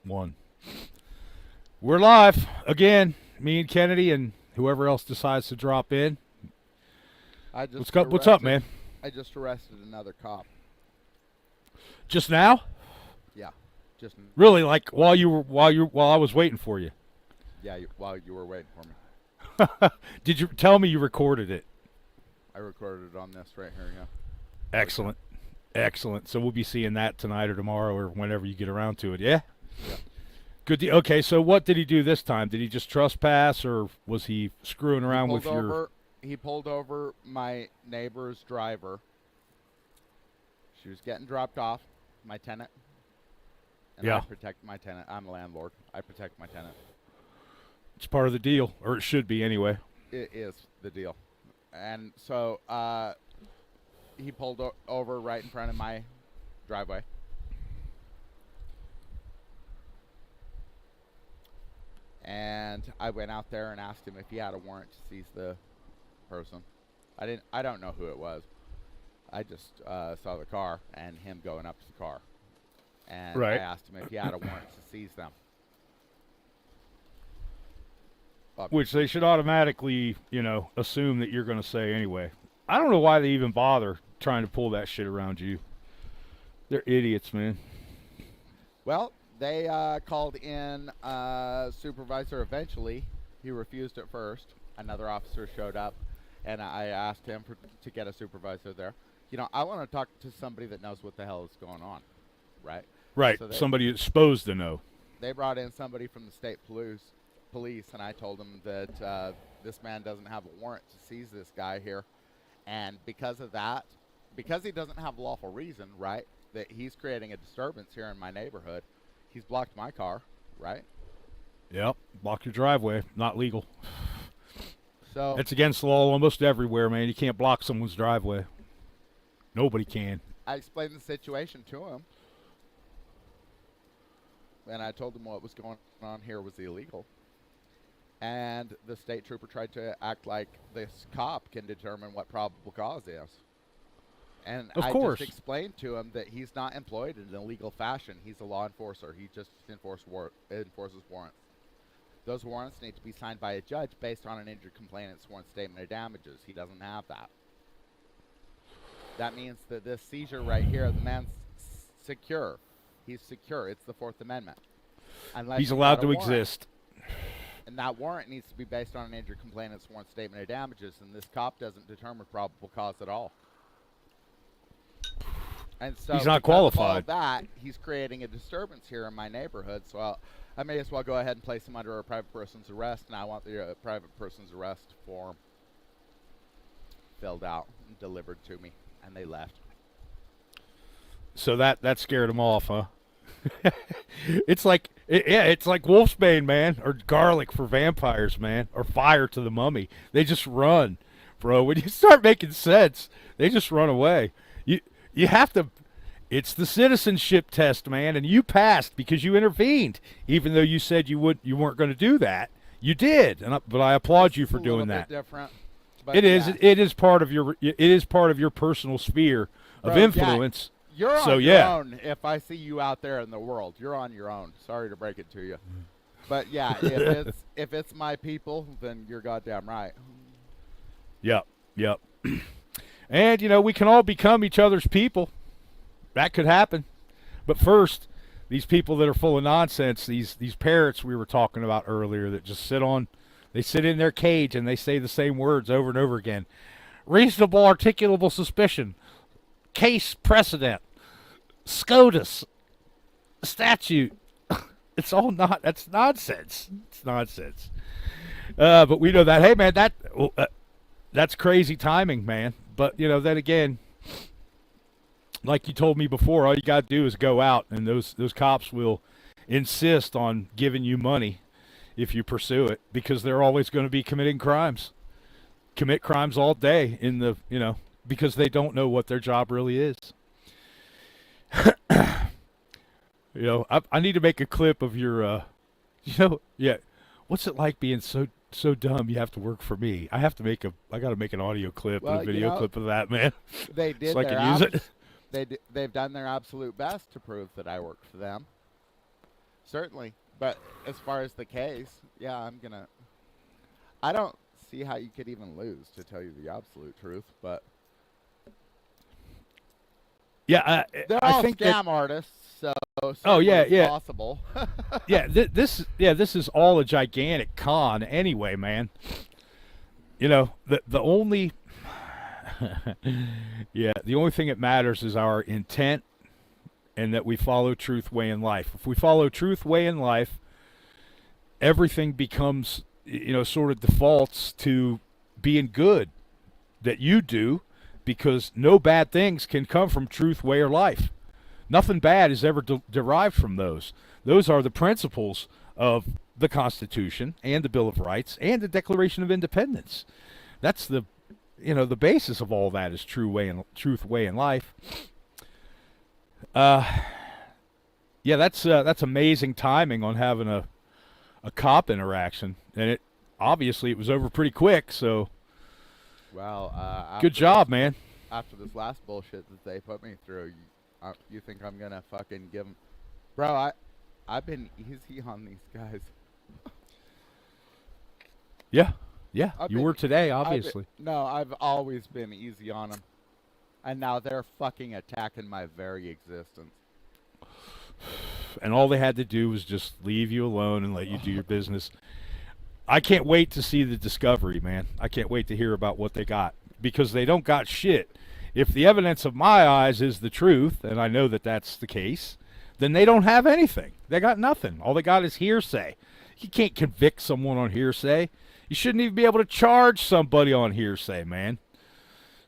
One. We're live again. Me and Kennedy and whoever else decides to drop in. I just What's up, man? I just arrested another cop. Just now? Yeah, just Really? Like while I was waiting for you? while you were waiting for me. Did you tell me you recorded it? I recorded it on this right here. Yeah. Excellent. Excellent. So we'll be seeing that tonight or tomorrow or whenever you get around to it. Yeah. Yeah. Good. Okay. So what did he do this time? Did he just trespass, or was he screwing around with your? He pulled over my neighbor's driver. She was getting dropped off, my tenant. And Yeah. I protect my tenant. I'm a landlord. I protect my tenant. It's part of the deal, or it should be anyway. It is the deal. And so he pulled over right in front of my driveway. And I went out there and asked him if he had a warrant to seize the person. I don't know who it was. I just saw the car and him going up to the car. And Right. I asked him if he had a warrant to seize them. Which they should automatically, assume that you're going to say anyway. I don't know why they even bother trying to pull that shit around you. They're idiots, man. Well, they called in a supervisor eventually. He refused at first. Another officer showed up, and I asked him to get a supervisor there. I want to talk to somebody that knows what the hell is going on, right? Right. So Somebody that's supposed to know. They brought in somebody from the state police, and I told them that this man doesn't have a warrant to seize this guy here. And because of that, because he doesn't have a lawful reason, right, that he's creating a disturbance here in my neighborhood, he's blocked my car, right? Yep. Block your driveway. Not legal. So It's against the law almost everywhere, man. You can't block someone's driveway. Nobody can. I explained the situation to him, and I told him what was going on here was illegal. And the state trooper tried to act like this cop can determine what probable cause is. And Of I course. just explained to him that he's not employed in an illegal fashion. He's a law enforcer. He just enforces warrants. Those warrants need to be signed by a judge based on an injured complainant's sworn statement of damages. He doesn't have that. That means that this seizure right here, the man's secure. He's secure. It's the Fourth Amendment. Unless He's you've allowed got a to warrant. exist. And that warrant needs to be based on an injured complainant's sworn statement of damages, and this cop doesn't determine probable cause at all. And so He's not because of all qualified. that, he's creating a disturbance here in my neighborhood, so I may as well go ahead and place him under a private person's arrest, and I want the private person's arrest form filled out and delivered to me, and they left. So that scared him off, huh? It's like wolfsbane, man, or garlic for vampires, man, or fire to the mummy. They just run, bro. When you start making sense, they just run away. You have to. It's the citizenship test, man, and you passed because you intervened, even though you said you weren't going to do that. You did, but I applaud you for doing that. Different, but It is. yeah. It is part of your personal sphere of Bro, yeah. influence. You're on So, your yeah. own if I see you out there in the world. You're on your own. Sorry to break it to you. But yeah, if it's my people, then you're goddamn right. Yep. And we can all become each other's people. That could happen. But first, these people that are full of nonsense, these parrots we were talking about earlier that just sit in their cage and they say the same words over and over again. Reasonable articulable suspicion. Case precedent. SCOTUS. Statute. It's all that's nonsense. It's nonsense. But we know that, hey man, that's crazy timing, man. But then again, like you told me before, all you got to do is go out, and those cops will insist on giving you money if you pursue it, because they're always going to be committing crimes. Commit crimes all day because they don't know what their job really is. I need to make a clip of your, what's it like being so dumb you have to work for me? I got to make an audio clip and a video clip of that, man. They did. So I can use it. They've done their absolute best to prove that I worked for them. certainly. But as far as the case, yeah, I don't see how you could even lose, to tell you the absolute truth. But Yeah, they're I all think scam artists, so Oh certainly yeah, it's yeah, possible. yeah. This is all a gigantic con anyway, man. The only yeah, the only thing that matters is our intent and that we follow truth, way, in life. If we follow truth, way, in life, everything becomes, sort of defaults to being good that you do, because no bad things can come from truth, way, or life. Nothing bad is ever derived from those. Those are the principles of the Constitution and the Bill of Rights and the Declaration of Independence. That's the basis of all that is truth, way, and life. Yeah, that's amazing timing on having a cop interaction, and it was over pretty quick. So Well, good job, man. after this last bullshit that they put me through, you think I'm gonna fucking give them? Bro, I've been easy on these guys. Yeah, yeah, I've you been- were today, I've been- obviously. no, I've always been easy on them, and now they're fucking attacking my very existence. And all they had to do was just leave you alone and let you do your business. I can't wait to see the discovery, man. I can't wait to hear about what they got, because they don't got shit. If the evidence of my eyes is the truth, and I know that that's the case, then they don't have anything. They got nothing. All they got is hearsay. You can't convict someone on hearsay. You shouldn't even be able to charge somebody on hearsay, man.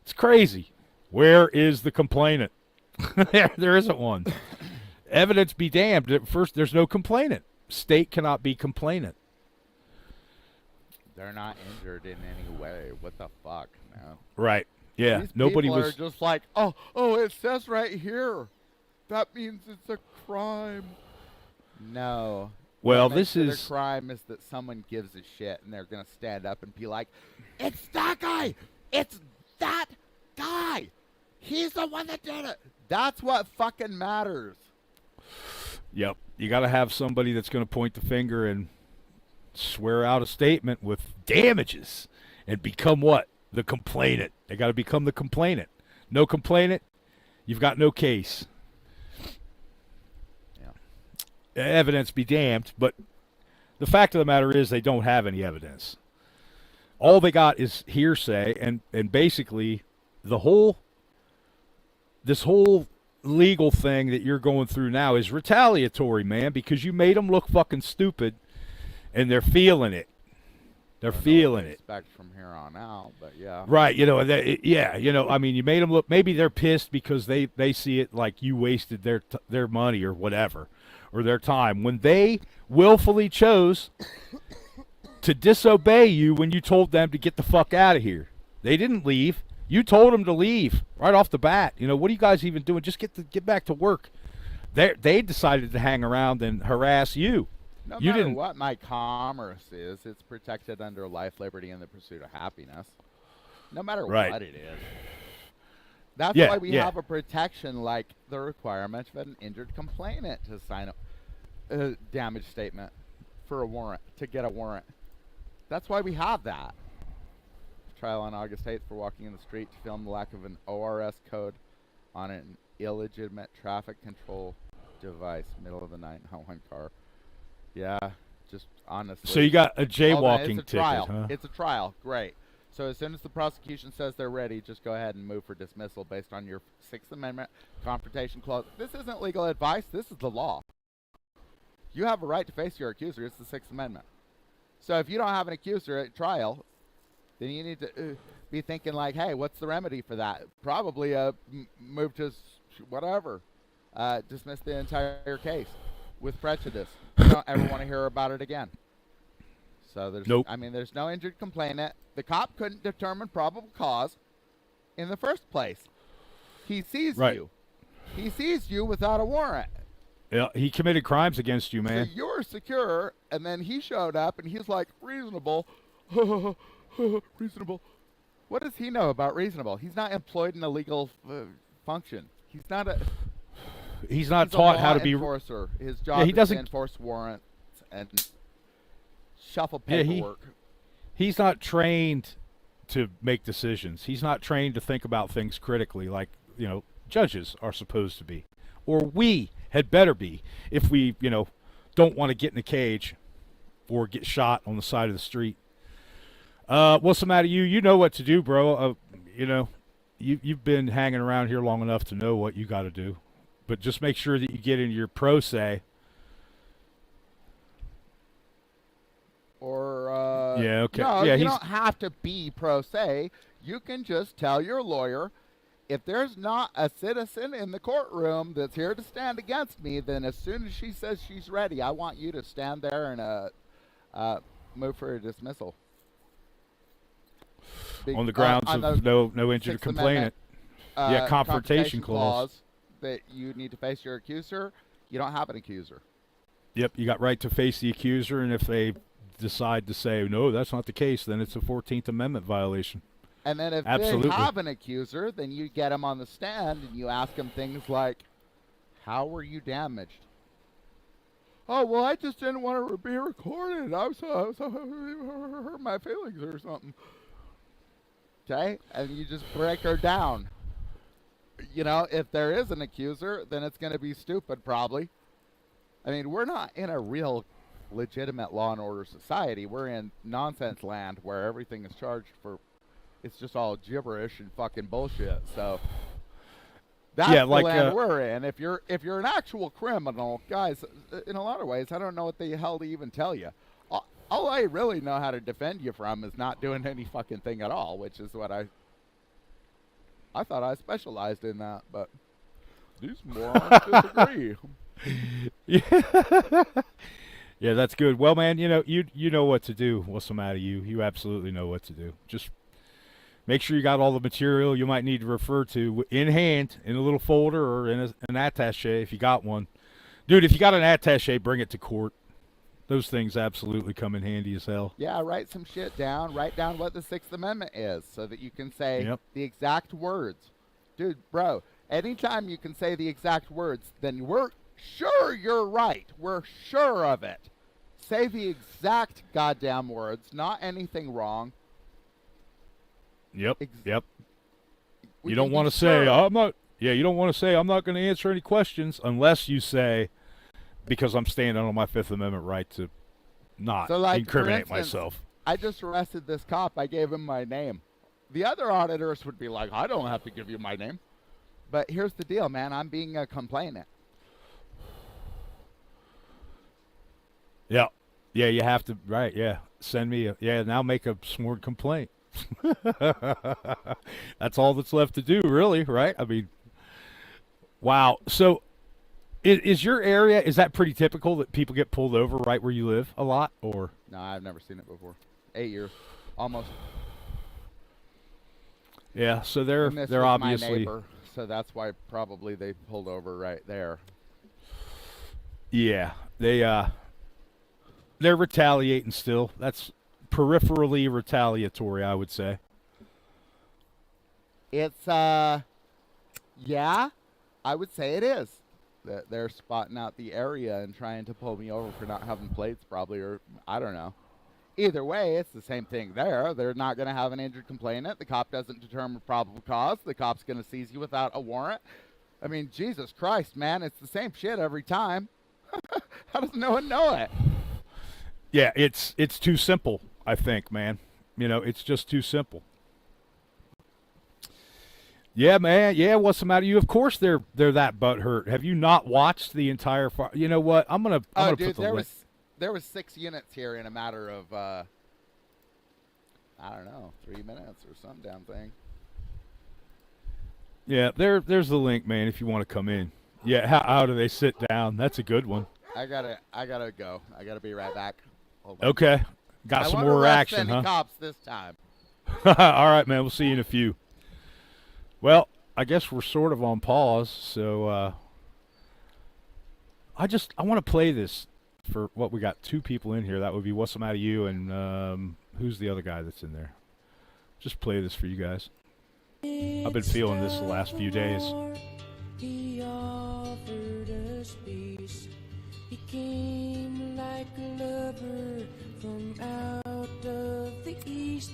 It's crazy. Where is the complainant? There isn't one. Evidence be damned. At first, there's no complainant. State cannot be complainant. They're not injured in any way. What the fuck, man? Right. Yeah. These Nobody people was. are just like, oh, it says right here. That means it's a crime. No. Well, What this makes it is. a crime is that someone gives a shit and they're gonna stand up and be like, "It's that guy! It's that guy! He's the one that did it!" That's what fucking matters. Yep. You got to have somebody that's going to point the finger and swear out a statement with damages and become what? The complainant. They got to become the complainant. No complainant, you've got no case. Yeah. Evidence be damned, but the fact of the matter is they don't have any evidence. All they got is hearsay, and basically this whole legal thing that you're going through now is retaliatory, man, because you made them look fucking stupid, and they're feeling it. They're feeling it. Expect from here on out, but yeah. Right, I mean, you made them look. Maybe they're pissed because they see it like you wasted their money or whatever, or their time, when they willfully chose to disobey you when you told them to get the fuck out of here. They didn't leave. You told them to leave right off the bat. What are you guys even doing? Just get back to work. They decided to hang around and harass you. No You matter didn't- what my commerce is, it's protected under life, liberty, and the pursuit of happiness. No matter Right. what it is. That's Yeah, why we yeah. have a protection like the requirement of an injured complainant to sign a damage statement for a warrant, to get a warrant. That's why we have that. Trial on August 8th for walking in the street to film the lack of an ORS code on an illegitimate traffic control device, middle of the night in one car. Yeah, just honestly. So you got a Hold on, jaywalking it's a trial. ticket, huh? It's a trial. Great. So as soon as the prosecution says they're ready, just go ahead and move for dismissal based on your Sixth Amendment confrontation clause. This isn't legal advice. This is the law. You have a right to face your accuser. It's the Sixth Amendment. So if you don't have an accuser at trial, then you need to be thinking like, hey, what's the remedy for that? Probably move to whatever. Dismiss the entire case with prejudice. You don't ever want to hear about it again. So there's, Nope. I mean, there's no injured complainant. The cop couldn't determine probable cause in the first place. He sees Right. you. He sees you without a warrant. Yeah, he committed crimes against you, man. So you were secure, and then he showed up, and he's like, reasonable. Reasonable. What does he know about reasonable? He's not employed in a legal function. He's not a... He's not He's a taught law how to be. enforcer. His job Yeah, he is doesn't. to enforce warrants and shuffle Yeah, paperwork. he's not trained to make decisions. He's not trained to think about things critically like, judges are supposed to be. Or we had better be if we, don't want to get in a cage or get shot on the side of the street. What's the matter, you? You know what to do, bro. You've been hanging around here long enough to know what you got to do. But just make sure that you get in your pro se. Or Yeah, okay. no, Yeah, you he's don't have to be pro se. You can just tell your lawyer, if there's not a citizen in the courtroom that's here to stand against me, then as soon as she says she's ready, I want you to stand there and move for a dismissal. on the grounds on of no injured Sixth complainant. Amendment, Confrontation clause. that you need to face your accuser. You don't have an accuser. Yep, you got right to face the accuser, and if they decide to say, no, that's not the case, then it's a 14th Amendment violation. And then if Absolutely. they have an accuser, then you get them on the stand and you ask them things like, how were you damaged? Oh, well, I just didn't want to be recorded. I was hurt my feelings or something. Okay? And you just break her down. If there is an accuser, then it's going to be stupid probably. I mean, we're not in a real legitimate law and order society. We're in nonsense land where everything is charged for. It's just all gibberish and fucking bullshit. So that's the land we're in. If you're an actual criminal, guys, in a lot of ways, I don't know what the hell to even tell you. All I really know how to defend you from is not doing any fucking thing at all, which is what I thought I specialized in that, but these morons disagree. Yeah. Yeah, that's good. Well, man, you know what to do. What's the matter, you? You absolutely know what to do. Just make sure you got all the material you might need to refer to in hand, in a little folder, or in an attaché if you got one. Dude, if you got an attaché, bring it to court. Those things absolutely come in handy as hell. Yeah, write some shit down. Write down what the Sixth Amendment is so that you can say the exact words. Dude, bro, anytime you can say the exact words, then we're sure you're right. We're sure of it. Say the exact goddamn words, not anything wrong. Yep. You We don't can want be to say, sure. I'm not. Yeah, you don't want to say, I'm not going to answer any questions unless you say, because I'm standing on my Fifth Amendment right to not So, like, incriminate for instance, myself. I just arrested this cop. I gave him my name. The other auditors would be like, I don't have to give you my name. But here's the deal, man. I'm being a complainant. Yeah. Yeah, you have to, right, yeah. Send me now make a sworn complaint. That's all that's left to do, really, right? I mean, wow. So, is your area, is that pretty typical that people get pulled over right where you live a lot, or? No, I've never seen it before. 8 years. Almost. Yeah, so And this they're was obviously. my neighbor, so that's why probably they pulled over right there. Yeah, they're retaliating still. That's peripherally retaliatory, I would say. It's, yeah, I would say it is. That they're spotting out the area and trying to pull me over for not having plates, probably, or I don't know. Either way, it's the same thing there. They're not going to have an injured complainant. The cop doesn't determine probable cause. The cop's going to seize you without a warrant. I mean, Jesus Christ, man, it's the same shit every time. How does no one know it? Yeah, it's too simple, I think, man. It's just too simple. Yeah, man. Yeah, what's the matter? You, of course, they're that butthurt. Have you not watched the entire? You know what? I'm gonna Dude, put the link. there was 6 units here in a matter of I don't know, 3 minutes or some damn thing. Yeah, there's the link, man. If you want to come in. Yeah, how do they sit down? That's a good one. I gotta go. I gotta be right back. Hold on. Okay, got some more action, any huh? cops this time. All right, man. We'll see you in a few. Well, I guess we're sort of on pause, so I want to play this for what we got 2 people in here. That would be What's the Matter You and who's the other guy that's in there? Just play this for you guys. I've been feeling this the last few days. He offers came like a lover from out of the east,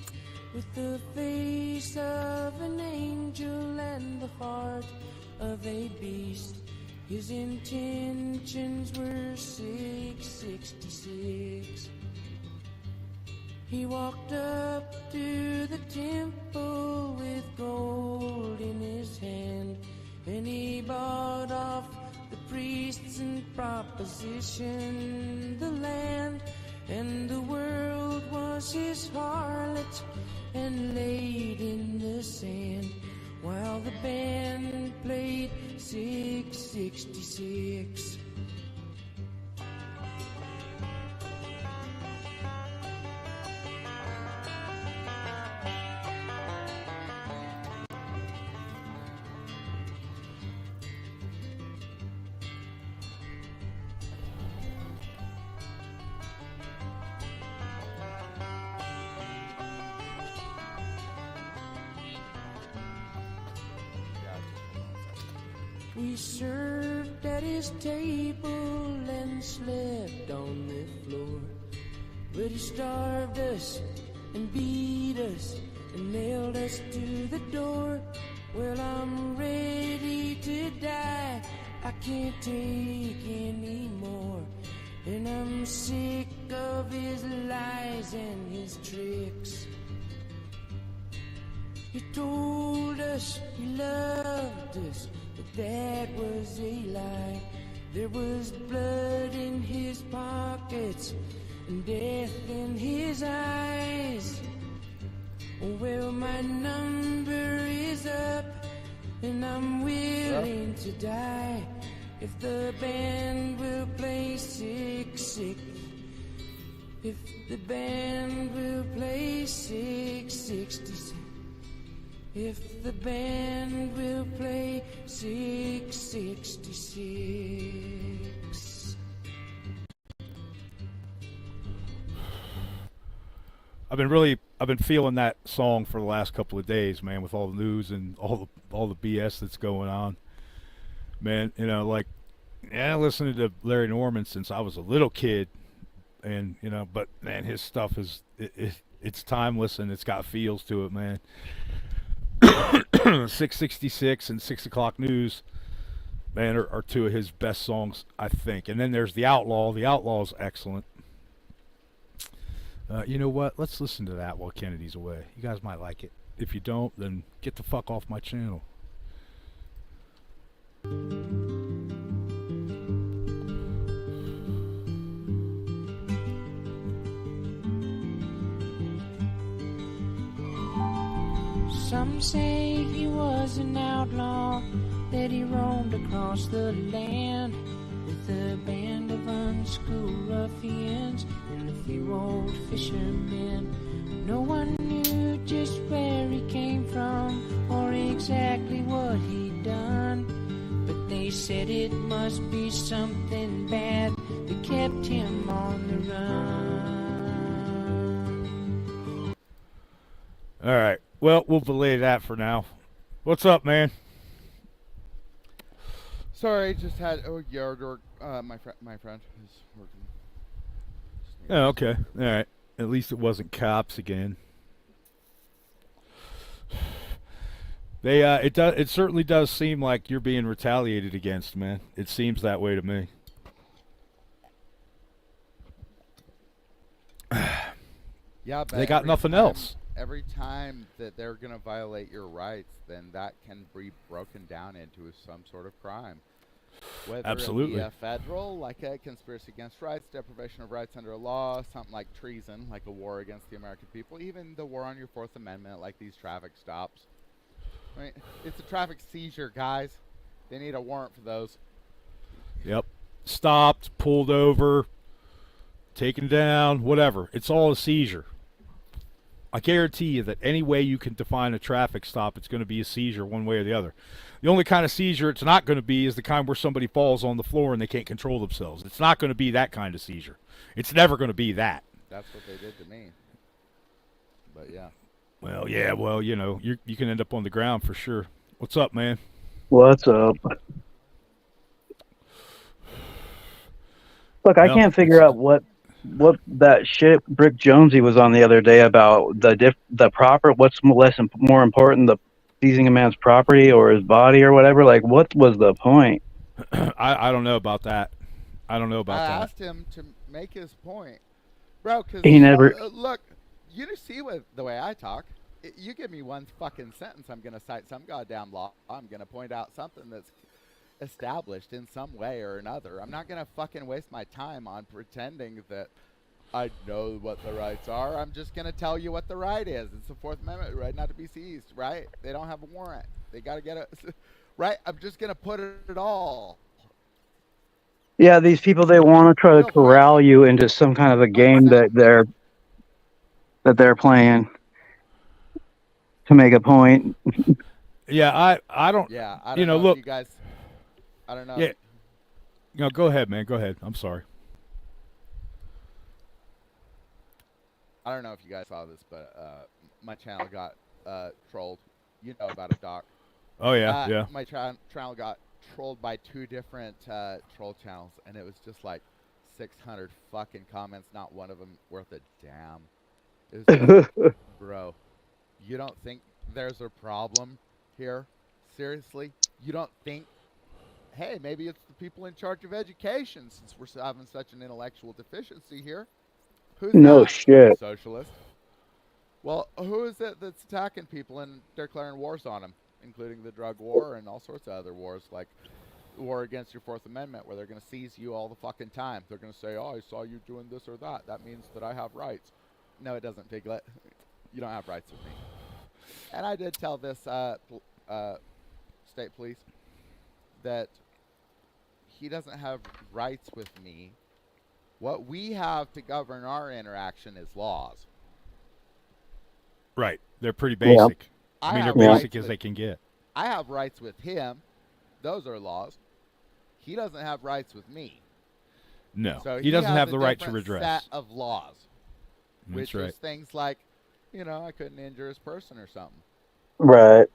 with the face of an angel and the heart of a beast. His intentions were 666. He walked up to the temple with gold in his hand, and he bought off the priests and propositioned the land. And the world was his harlot and laid in the sand, while the band played 666. We served at his table and slept on the floor, but he starved us and beat us and nailed us to the door. Well, I'm ready to die, I can't take any more, and I'm sick of his lies and his tricks. He told us he loved us, but that was a lie. There was blood in his pockets and death in his eyes. Well, my number is up and I'm willing to die if the band will play 666. If the band will play 666. If the band will play 666. I've been feeling that song for the last couple of days, man, with all the news and all the BS that's going on. Man, listening to Larry Norman since I was a little kid, and but man, his stuff it's timeless and it's got feels to it, man. 666 and 6 o'clock news, man, are two of his best songs, I think. And then there's The Outlaw. The Outlaw is excellent. You know what? Let's listen to that while Kennedy's away. You guys might like it. If you don't, then get the fuck off my channel. Some say he was an outlaw, that he roamed across the land with a band of unschooled ruffians and a few old fishermen. No one knew just where he came from or exactly what he'd done, but they said it must be something bad that kept him on the run. All right. Well, we'll delay that for now. What's up, man? Sorry, just had yard work. My friend is working. Oh, okay. All right. At least it wasn't cops again. It certainly does seem like you're being retaliated against, man. It seems that way to me. Yeah, but they got nothing else. Every time that they're going to violate your rights, then that can be broken down into some sort of crime. Whether Absolutely. it be a federal, like a conspiracy against rights, deprivation of rights under a law, something like treason, like a war against the American people, even the war on your Fourth Amendment, like these traffic stops. I mean, it's a traffic seizure, guys. They need a warrant for those. Yep. Stopped, pulled over, taken down, whatever. It's all a seizure. I guarantee you that any way you can define a traffic stop, it's going to be a seizure one way or the other. The only kind of seizure it's not going to be is the kind where somebody falls on the floor and they can't control themselves. It's not going to be that kind of seizure. It's never going to be that. That's what they did to me. But yeah. Well, yeah, you can end up on the ground for sure. What's up, man? What's up? Look, I Well, can't figure out what that shit Brick Jonesy was on the other day about the proper. What's more important, the seizing a man's property or his body or whatever? Like, what was the point? I don't know about that. I don't know I about that. asked him to make his point, bro. Because He never. look, you see what the way I talk. You give me one fucking sentence, I'm gonna cite some goddamn law. I'm gonna point out something that's established in some way or another. I'm not gonna fucking waste my time on pretending that I know what the rights are. I'm just gonna tell you what the right is. It's the Fourth Amendment right not to be seized. Right? They don't have a warrant. They gotta get it. Right? I'm just gonna put it all. Yeah, these people, they want to try to No corral question. you into some kind of a game that they're playing to make a point. Yeah, I don't. Yeah, I You don't know, know if look. you guys. I don't know. Yeah. No, go ahead, man. Go ahead. I'm sorry. I don't know if you guys saw this, but my channel got trolled. You know about it, Doc. Oh yeah, yeah. My channel got trolled by 2 different troll channels, and it was just like 600 fucking comments. Not one of them worth a damn. It was just, bro, you don't think there's a problem here? Seriously? You don't think, hey, maybe it's the people in charge of education since we're having such an intellectual deficiency here? Who's No that? shit. Socialist. Well, who is it that's attacking people and declaring wars on them, including the drug war and all sorts of other wars, like the war against your Fourth Amendment, where they're going to seize you all the fucking time. They're going to say, oh, I saw you doing this or that. That means that I have rights. No, it doesn't, Piglet. You don't have rights with me. And I did tell this state police that he doesn't have rights with me. What we have to govern our interaction is laws. Right. They're pretty Yeah. basic. I mean, they're have basic rights as with- they can get. I have rights with him. Those are laws. He doesn't have rights with me. No, So he doesn't has have a the right to different redress. set of laws, which That's right. is things like, I couldn't injure his person or something. Right.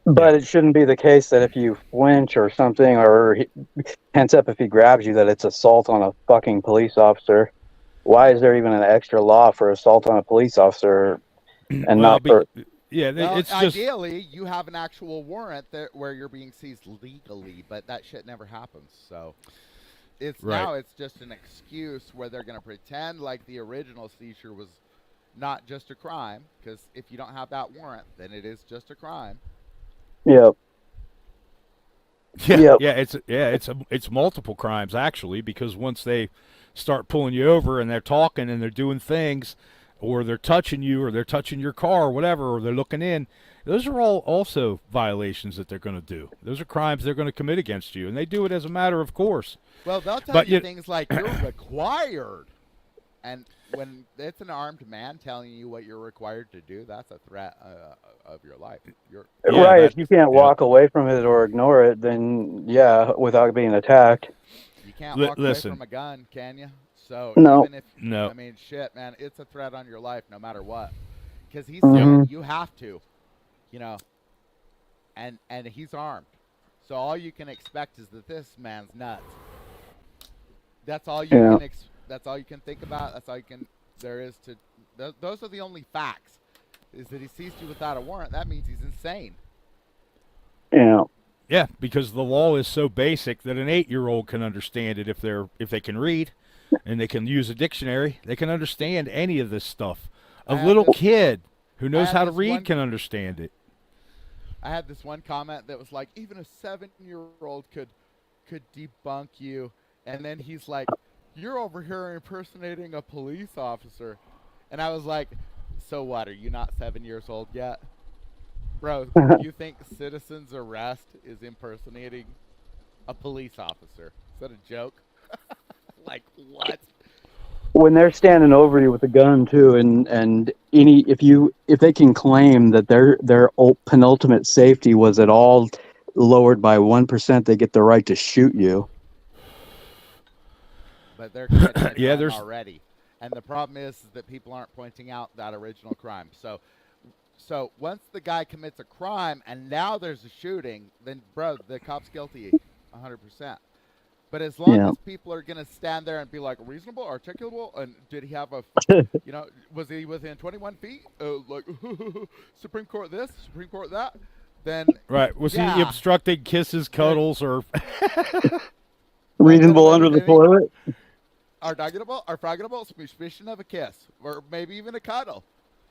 But it shouldn't be the case that if you flinch or something, or tense up if he grabs you, that it's assault on a fucking police officer. Why is there even an extra law for assault on a police officer and Well, not for? yeah, Well, it's just ideally, you have an actual warrant where you're being seized legally, but that shit never happens. So now it's just an excuse where they're going to pretend like the original seizure was not just a crime, because if you don't have that warrant, then it is just a crime. Yep. yeah, Yep. it's multiple crimes actually, because once they start pulling you over and they're talking and they're doing things, or they're touching you, or they're touching your car, or whatever, or they're looking in, those are all also violations that they're going to do. Those are crimes they're going to commit against you, and they do it as a matter of course. Well, they'll tell But you you- things like you're required. And when it's an armed man telling you what you're required to do, that's a threat of your life. Yeah, Right. that- If you can't yeah. walk away from it or ignore it, then yeah, without being attacked. You can't walk Listen. away from a gun, can you? So No. even if No. I mean, shit, man, it's a threat on your life no matter what. Because he's Mhm. saying you have to, and he's armed. So all you can expect is that this man's nuts. That's all you Yeah. can. That's all you can think about. That's all you can. There is to. Those are the only facts. Is that he seized you without a warrant? That means he's insane. Yeah. Yeah, because the law is so basic that an 8-year-old can understand it if they can read, and they can use a dictionary. They can understand any of this stuff. A I had little this- kid who knows had how to this read one- can understand it. I had this one comment that was like, even a 7-year-old could debunk you, and then he's like, "You're over here impersonating a police officer," and I was like, "So what? Are you not 7 years old yet, bro? You think citizen's arrest is impersonating a police officer? Is that a joke? Like what?" When they're standing over you with a gun too, and if they can claim that their penultimate safety was at all lowered by 1%, they get the right to shoot you. But they're committing a Yeah, crime there's- already. And the problem is that people aren't pointing out that original crime. So once the guy commits a crime and now there's a shooting, then, bro, the cop's guilty. 100%. But as long Yeah. as people are going to stand there and be like reasonable, articulable, and did he have a, was he within 21 feet? Like Supreme Court this, Supreme Court that? Then Right. Was he yeah, obstructing kisses, cuddles, or Reasonable under the toilet. Arguable suspicion of a kiss, or maybe even a cuddle.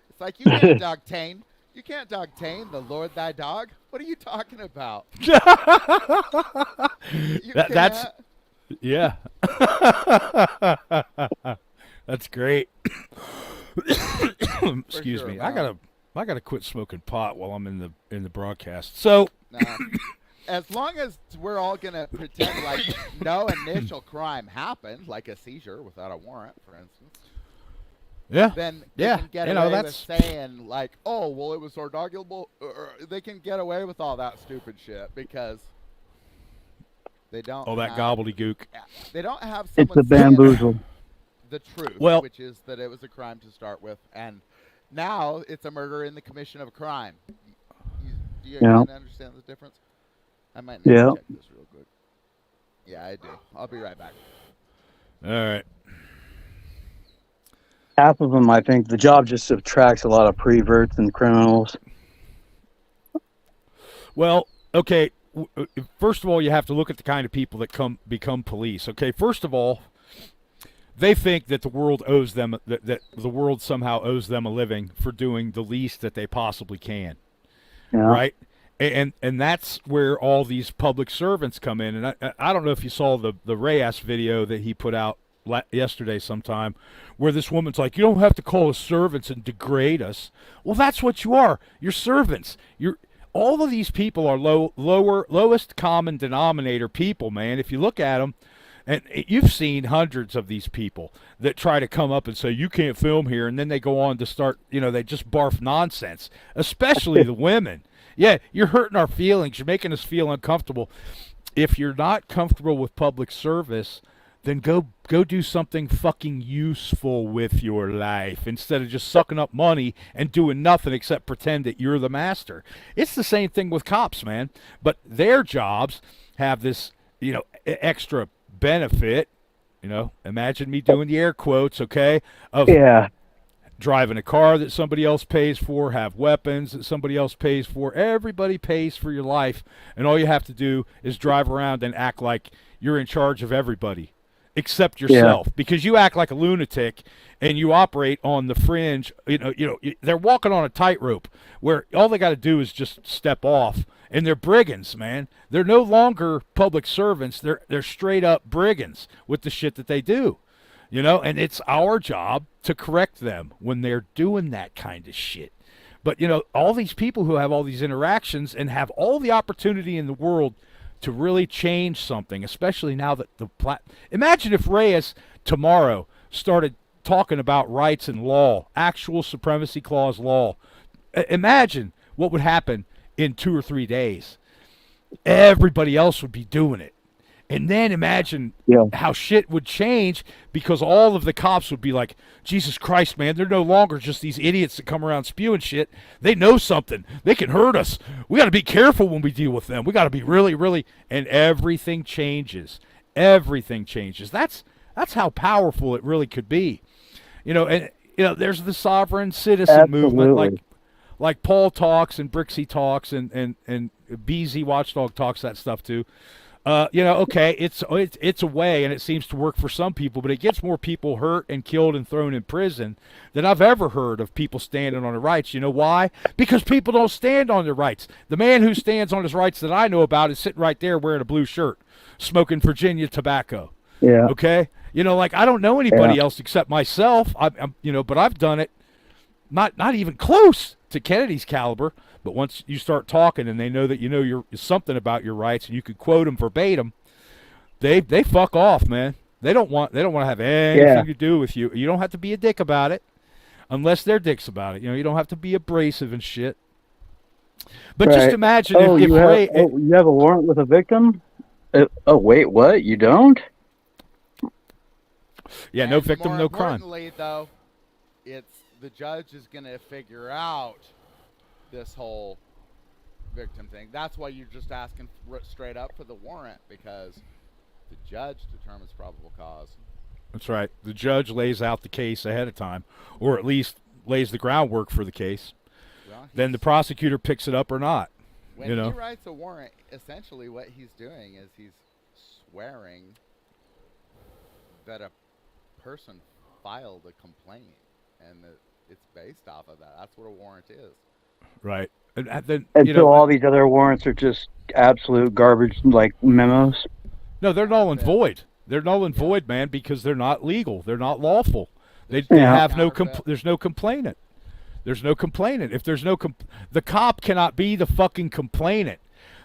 It's like you can't dogtain. You can't dogtain the Lord thy dog. What are you talking about? You that's can't. yeah. That's great. Excuse sure, me. man. I gotta quit smoking pot while I'm in the broadcast. So Nah. As long as we're all gonna pretend like no initial crime happened, like a seizure without a warrant, for instance, yeah, then they yeah, can get you know, away with that's saying like, "Oh, well, it was arguable." They can get away with all that stupid shit because they don't. all that have, gobbledygook. They don't have It's someone a bamboozle. the truth, Well- which is that it was a crime to start with, and now it's a murder in the commission of a crime. Do you Yeah. understand the difference? I might need Yeah. to check this real quick. Yeah, I do. I'll be right back. All right. Half of them, I think, the job just subtracts a lot of preverts and criminals. Well, okay. First of all, you have to look at the kind of people that become police. Okay. First of all, they think that the world owes them that the world somehow owes them a living for doing the least that they possibly can. Yeah. Right. And that's where all these public servants come in. And I don't know if you saw the Reyes video that he put out yesterday sometime, where this woman's like, you don't have to call us servants and degrade us. Well, that's what you are. You're servants. All of these people are lowest common denominator people, man. If you look at them, and you've seen hundreds of these people that try to come up and say, you can't film here, and then they go on to start, they just barf nonsense, especially the women. Yeah, you're hurting our feelings. You're making us feel uncomfortable. If you're not comfortable with public service, then go do something fucking useful with your life instead of just sucking up money and doing nothing except pretend that you're the master. It's the same thing with cops, man. But their jobs have this, extra benefit. Imagine me doing the air quotes, okay, of Yeah. driving a car that somebody else pays for, have weapons that somebody else pays for. Everybody pays for your life, and all you have to do is drive around and act like you're in charge of everybody except yourself, because you act like a lunatic and you operate on the fringe. They're walking on a tightrope where all they got to do is just step off, and they're brigands, man. They're no longer public servants. They're straight up brigands with the shit that they do. And it's our job to correct them when they're doing that kind of shit. But, all these people who have all these interactions and have all the opportunity in the world to really change something, especially now that imagine if Reyes tomorrow started talking about rights and law, actual supremacy clause law. Imagine what would happen in 2 or 3 days. Everybody else would be doing it. And then imagine how shit would change, because all of the cops would be like, Jesus Christ, man, they're no longer just these idiots that come around spewing shit. They know something. They can hurt us. We got to be careful when we deal with them. We got to be really, really, and everything changes. Everything changes. That's how powerful it really could be. There's the sovereign citizen movement, like Paul talks and Brixie talks and BZ Watchdog talks that stuff too. Okay, it's a way, and it seems to work for some people, but it gets more people hurt and killed and thrown in prison than I've ever heard of people standing on their rights. You know why? Because people don't stand on their rights. The man who stands on his rights that I know about is sitting right there wearing a blue shirt, smoking Virginia tobacco. Yeah. Okay? I don't know anybody else except myself. But I've done it not even close to Kennedy's caliber. But once you start talking and they know that you're something about your rights and you could quote them verbatim, they fuck off, man. They don't want to have anything to do with you. You don't have to be a dick about it, unless they're dicks about it. You don't have to be abrasive and shit. But just imagine if you have a warrant with a victim. Wait, what? You don't? Yeah, no victim, no crime. More importantly, though, it's the judge is going to figure out this whole victim thing. That's why you're just asking straight up for the warrant, because the judge determines probable cause. That's right. The judge lays out the case ahead of time, or at least lays the groundwork for the case. Well, Then the prosecutor picks it up or not. when you know? he writes a warrant, essentially what he's doing is he's swearing that a person filed a complaint, and that it's based off of that. That's what a warrant is. Right. And then, And you so know, all these other warrants are just absolute garbage, like memos. no, they're null and That's it. void. They're null and void, man, because they're not legal. They're not lawful. They Yeah. have no Counterfeit. there's no complainant. There's no complainant. If there's no the cop cannot be the fucking complainant.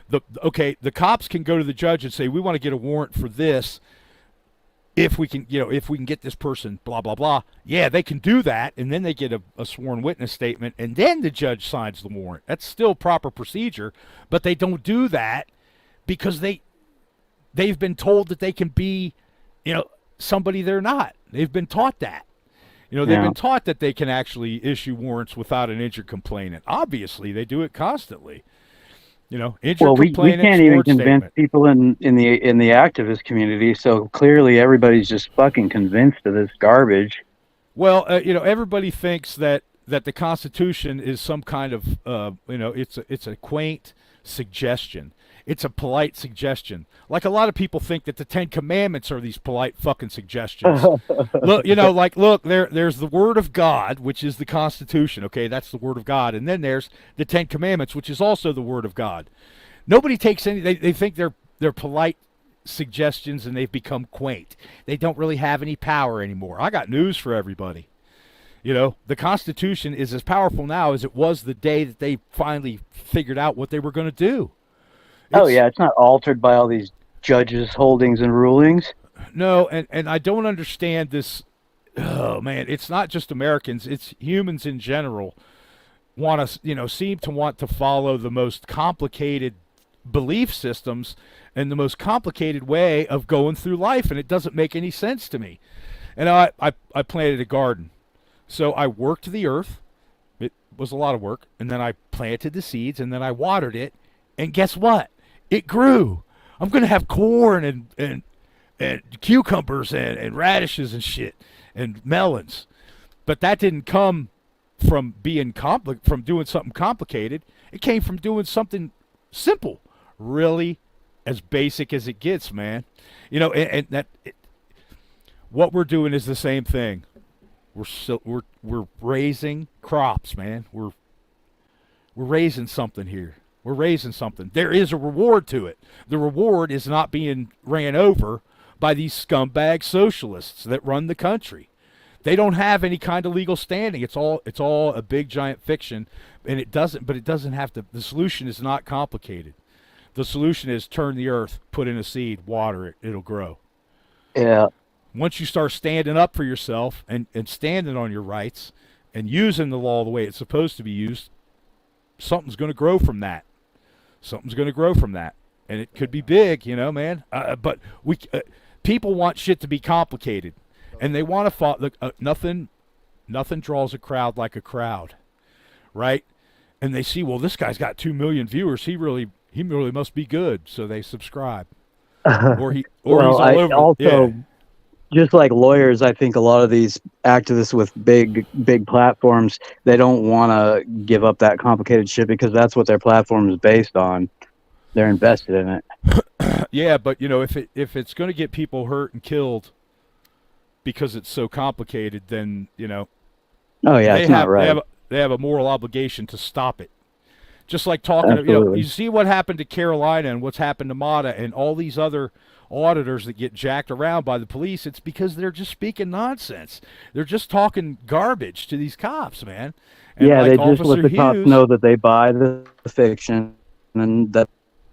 The cops can go to the judge and say, "We want to get a warrant for this. If we can, if we can get this person, blah blah blah." Yeah, they can do that, and then they get a sworn witness statement, and then the judge signs the warrant. That's still proper procedure, but they don't do that because they've been told that they can be, somebody they're not. They've been taught that. They've Yeah. been taught that they can actually issue warrants without an injured complainant. Obviously, they do it constantly. Injured Well, we complainant, can't even sworn convince statement. people in the activist community. So clearly, everybody's just fucking convinced of this garbage. Well, everybody thinks that the Constitution is some kind of, it's a quaint suggestion. It's a polite suggestion. Like a lot of people think that the Ten Commandments are these polite fucking suggestions. Look, there's the Word of God, which is the Constitution. Okay, that's the Word of God, and then there's the Ten Commandments, which is also the Word of God. Nobody takes any. They think they're polite suggestions, and they've become quaint. They don't really have any power anymore. I got news for everybody. The Constitution is as powerful now as it was the day that they finally figured out what they were going to do. It's not altered by all these judges' holdings and rulings. No, and I don't understand this. Oh man, it's not just Americans; it's humans in general want to, seem to want to follow the most complicated belief systems and the most complicated way of going through life, and it doesn't make any sense to me. And I planted a garden, so I worked the earth. It was a lot of work, and then I planted the seeds, and then I watered it, and guess what? It grew. I'm gonna have corn and cucumbers and radishes and shit and melons, but that didn't come from being from doing something complicated. It came from doing something simple, really, as basic as it gets, man. What we're doing is the same thing. We're raising crops, man. We're raising something here. We're raising something. There is a reward to it. The reward is not being ran over by these scumbag socialists that run the country. They don't have any kind of legal standing. It's all a big giant fiction, and it doesn't have to. The solution is not complicated. The solution is turn the earth, put in a seed, water it, it'll grow. Yeah. Once you start standing up for yourself and standing on your rights and using the law the way it's supposed to be used, something's going to grow from that. Something's going to grow from that, and it could be big, man. But people want shit to be complicated, and they want to follow. Nothing draws a crowd like a crowd, right? And they see, well, this guy's got 2 million viewers. He really must be good, so they subscribe. Or he's all over. Also, just like lawyers, I think a lot of these activists with big platforms, they don't want to give up that complicated shit because that's what their platform is based on. They're invested in it. Yeah, but if it's going to get people hurt and killed because it's so complicated, then Oh yeah, it's not right. They have a moral obligation to stop it. Just like talking, Absolutely. you see what happened to Carolina and what's happened to Mata and all these other auditors that get jacked around by the police. It's because they're just speaking nonsense. They're just talking garbage to these cops, man. And yeah, like they just let the cops know that they buy the fiction and that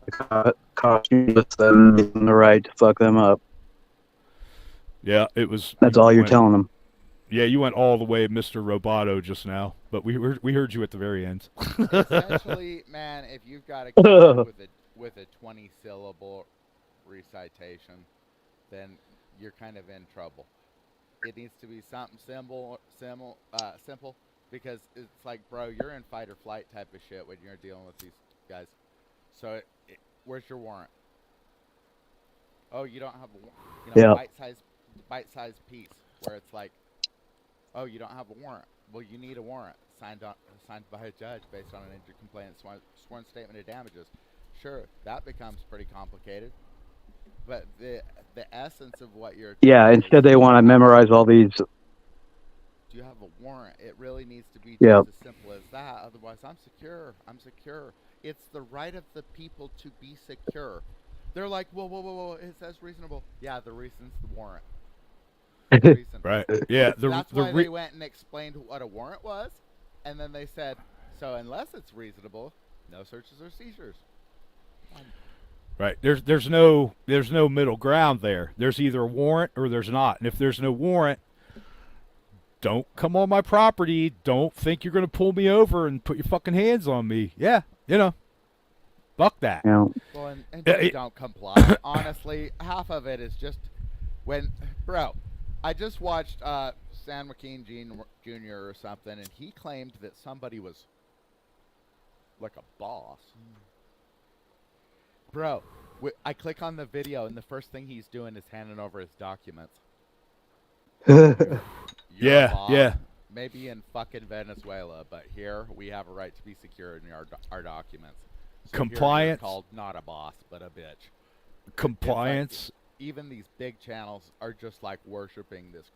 the cops use them, give them the right to fuck them up. Yeah, it was. That's all you're telling them. Yeah, you went all the way, Mr. Roboto, just now, but we heard you at the very end. Essentially, man, if you've got a kid with a 20-syllable recitation, then you're kind of in trouble. It needs to be something simple, because it's like, bro, you're in fight or flight type of shit when you're dealing with these guys. So, where's your warrant? Oh, you don't have a Yeah. bite-sized piece where it's like, oh, you don't have a warrant. Well, you need a warrant signed by a judge based on an injury complaint, sworn statement of damages. Sure, that becomes pretty complicated. But the essence of what you're Yeah, instead they want to memorize all these. do you have a warrant? It really needs to be Yeah. just as simple as that. Otherwise, I'm secure. I'm secure. It's the right of the people to be secure. They're like, whoa. It says reasonable. Yeah, the reason's the warrant. The reason. Right. Yeah. That's why they went and explained what a warrant was, and then they said, so unless it's reasonable, no searches or seizures. Right. There's no middle ground there. There's either a warrant or there's not. And if there's no warrant, don't come on my property. Don't think you're going to pull me over and put your fucking hands on me. Yeah, fuck that. Yeah. Well, and just don't comply. Honestly, half of it is just bro, I just watched San Joaquin Jr. or something, and he claimed that somebody was like a boss. Bro, I click on the video, and the first thing he's doing is handing over his documents. You're a boss. Yeah. Maybe in fucking Venezuela, but here we have a right to be secure in our documents. So Compliance. Here you're called not a boss, but a bitch. Compliance. Even these big channels are just like worshiping this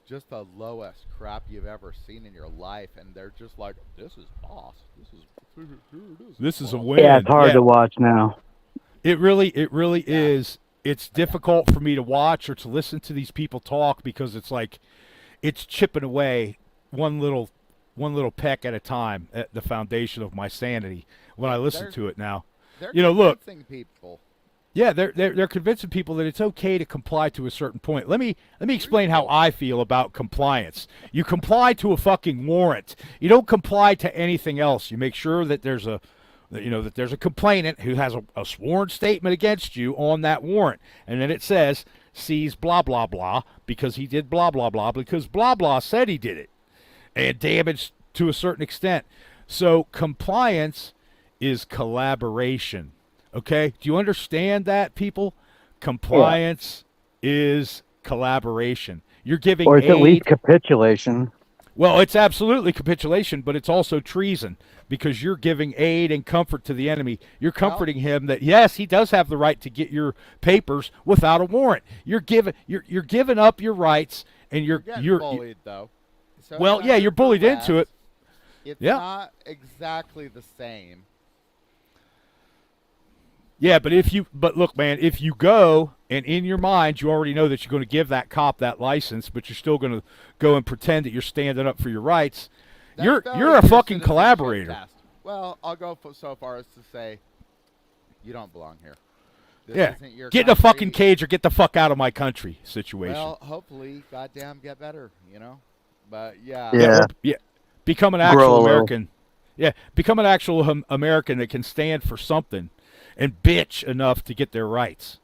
just the lowest crap you've ever seen in your life, and they're just like, this is boss. This is a win. Yeah, it's hard to watch now. It really is. It's difficult for me to watch or to listen to these people talk because it's like it's chipping away one little peck at a time at the foundation of my sanity when I listen to it now. They're Look. convincing people. Yeah, they're convincing people that it's okay to comply to a certain point. Let me explain how I feel about compliance. You comply to a fucking warrant. You don't comply to anything else. You make sure that there's a complainant who has a sworn statement against you on that warrant, and then it says seize blah blah blah because he did blah blah blah because blah blah said he did it, and damaged to a certain extent. So compliance is collaboration. Okay, do you understand that, people? Compliance is collaboration. You're giving Or it's aid. at least capitulation. Well, it's absolutely capitulation, but it's also treason because you're giving aid and comfort to the enemy. You're comforting him that yes, he does have the right to get your papers without a warrant. You're giving up your rights, and you're bullied though. So well, yeah, you're bullied into it. It's Yeah. not exactly the same. Yeah, but look, man, if you go and in your mind you already know that you're going to give that cop that license, but you're still going to go and pretend that you're standing up for your rights, you're a fucking collaborator. Test. Well, I'll go so far as to say you don't belong here. This Yeah, isn't your get in a country. fucking cage or get the fuck out of my country situation. Well, hopefully, goddamn, get better, But yeah. Yeah. Become an Grow a actual little. American. Yeah, become an actual American that can stand for something and bitch enough to get their rights.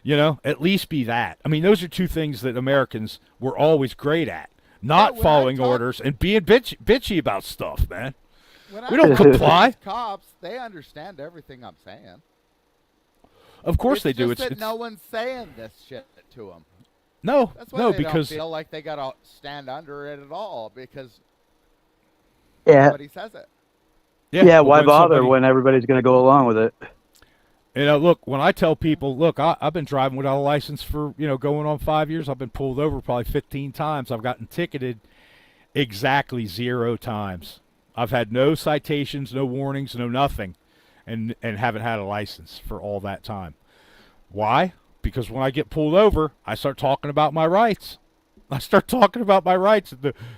At least be that. I mean, those are two things that Americans were always great at. Not when I following talk- orders and being bitchy about stuff, man. When We don't talk to comply. these cops, they understand everything I'm saying. Of course they do. Just that no one's saying this shit to them. No, That's why no, they because don't feel like they gotta stand under it at all because Yeah. somebody says it. Yeah, but why when bother somebody- when everybody's going to go along with it? Look, when I tell people, look, I've been driving without a license for, going on 5 years. I've been pulled over probably 15 times. I've gotten ticketed exactly 0 times. I've had no citations, no warnings, no nothing, and haven't had a license for all that time. Why? Because when I get pulled over, I start talking about my rights.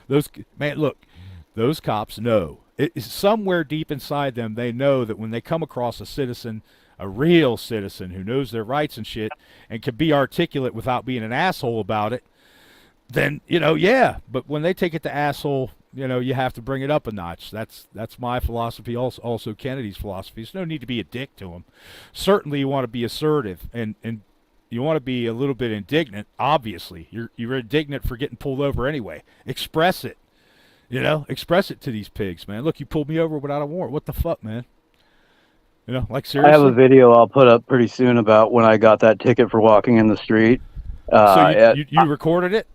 Those cops know. Somewhere deep inside them, they know that when they come across a citizen, a real citizen who knows their rights and shit and can be articulate without being an asshole about it, then, yeah. But when they take it to asshole, you have to bring it up a notch. That's my philosophy, also Kennedy's philosophy. There's no need to be a dick to them. Certainly you want to be assertive and you want to be a little bit indignant, obviously. You're indignant for getting pulled over anyway. Express it. Express it to these pigs, man. Look, you pulled me over without a warrant. What the fuck, man? You know, like I have a seriously. video I'll put up pretty soon about when I got that ticket for walking in the street. So you Uh, you recorded it?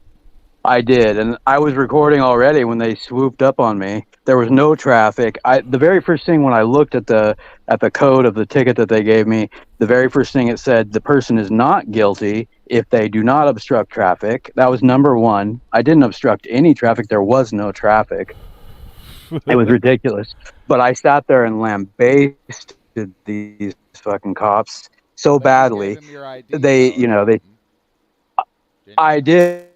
I did, and I was recording already when they swooped up on me. There was no traffic. The very first thing when I looked at the code of the ticket that they gave me, the very first thing it said the person is not guilty if they do not obstruct traffic. That was number one. I didn't obstruct any traffic. There was no traffic. It was ridiculous. But I sat there and lambasted these fucking cops so But you badly. gave him your ID, They, though, or they something. I did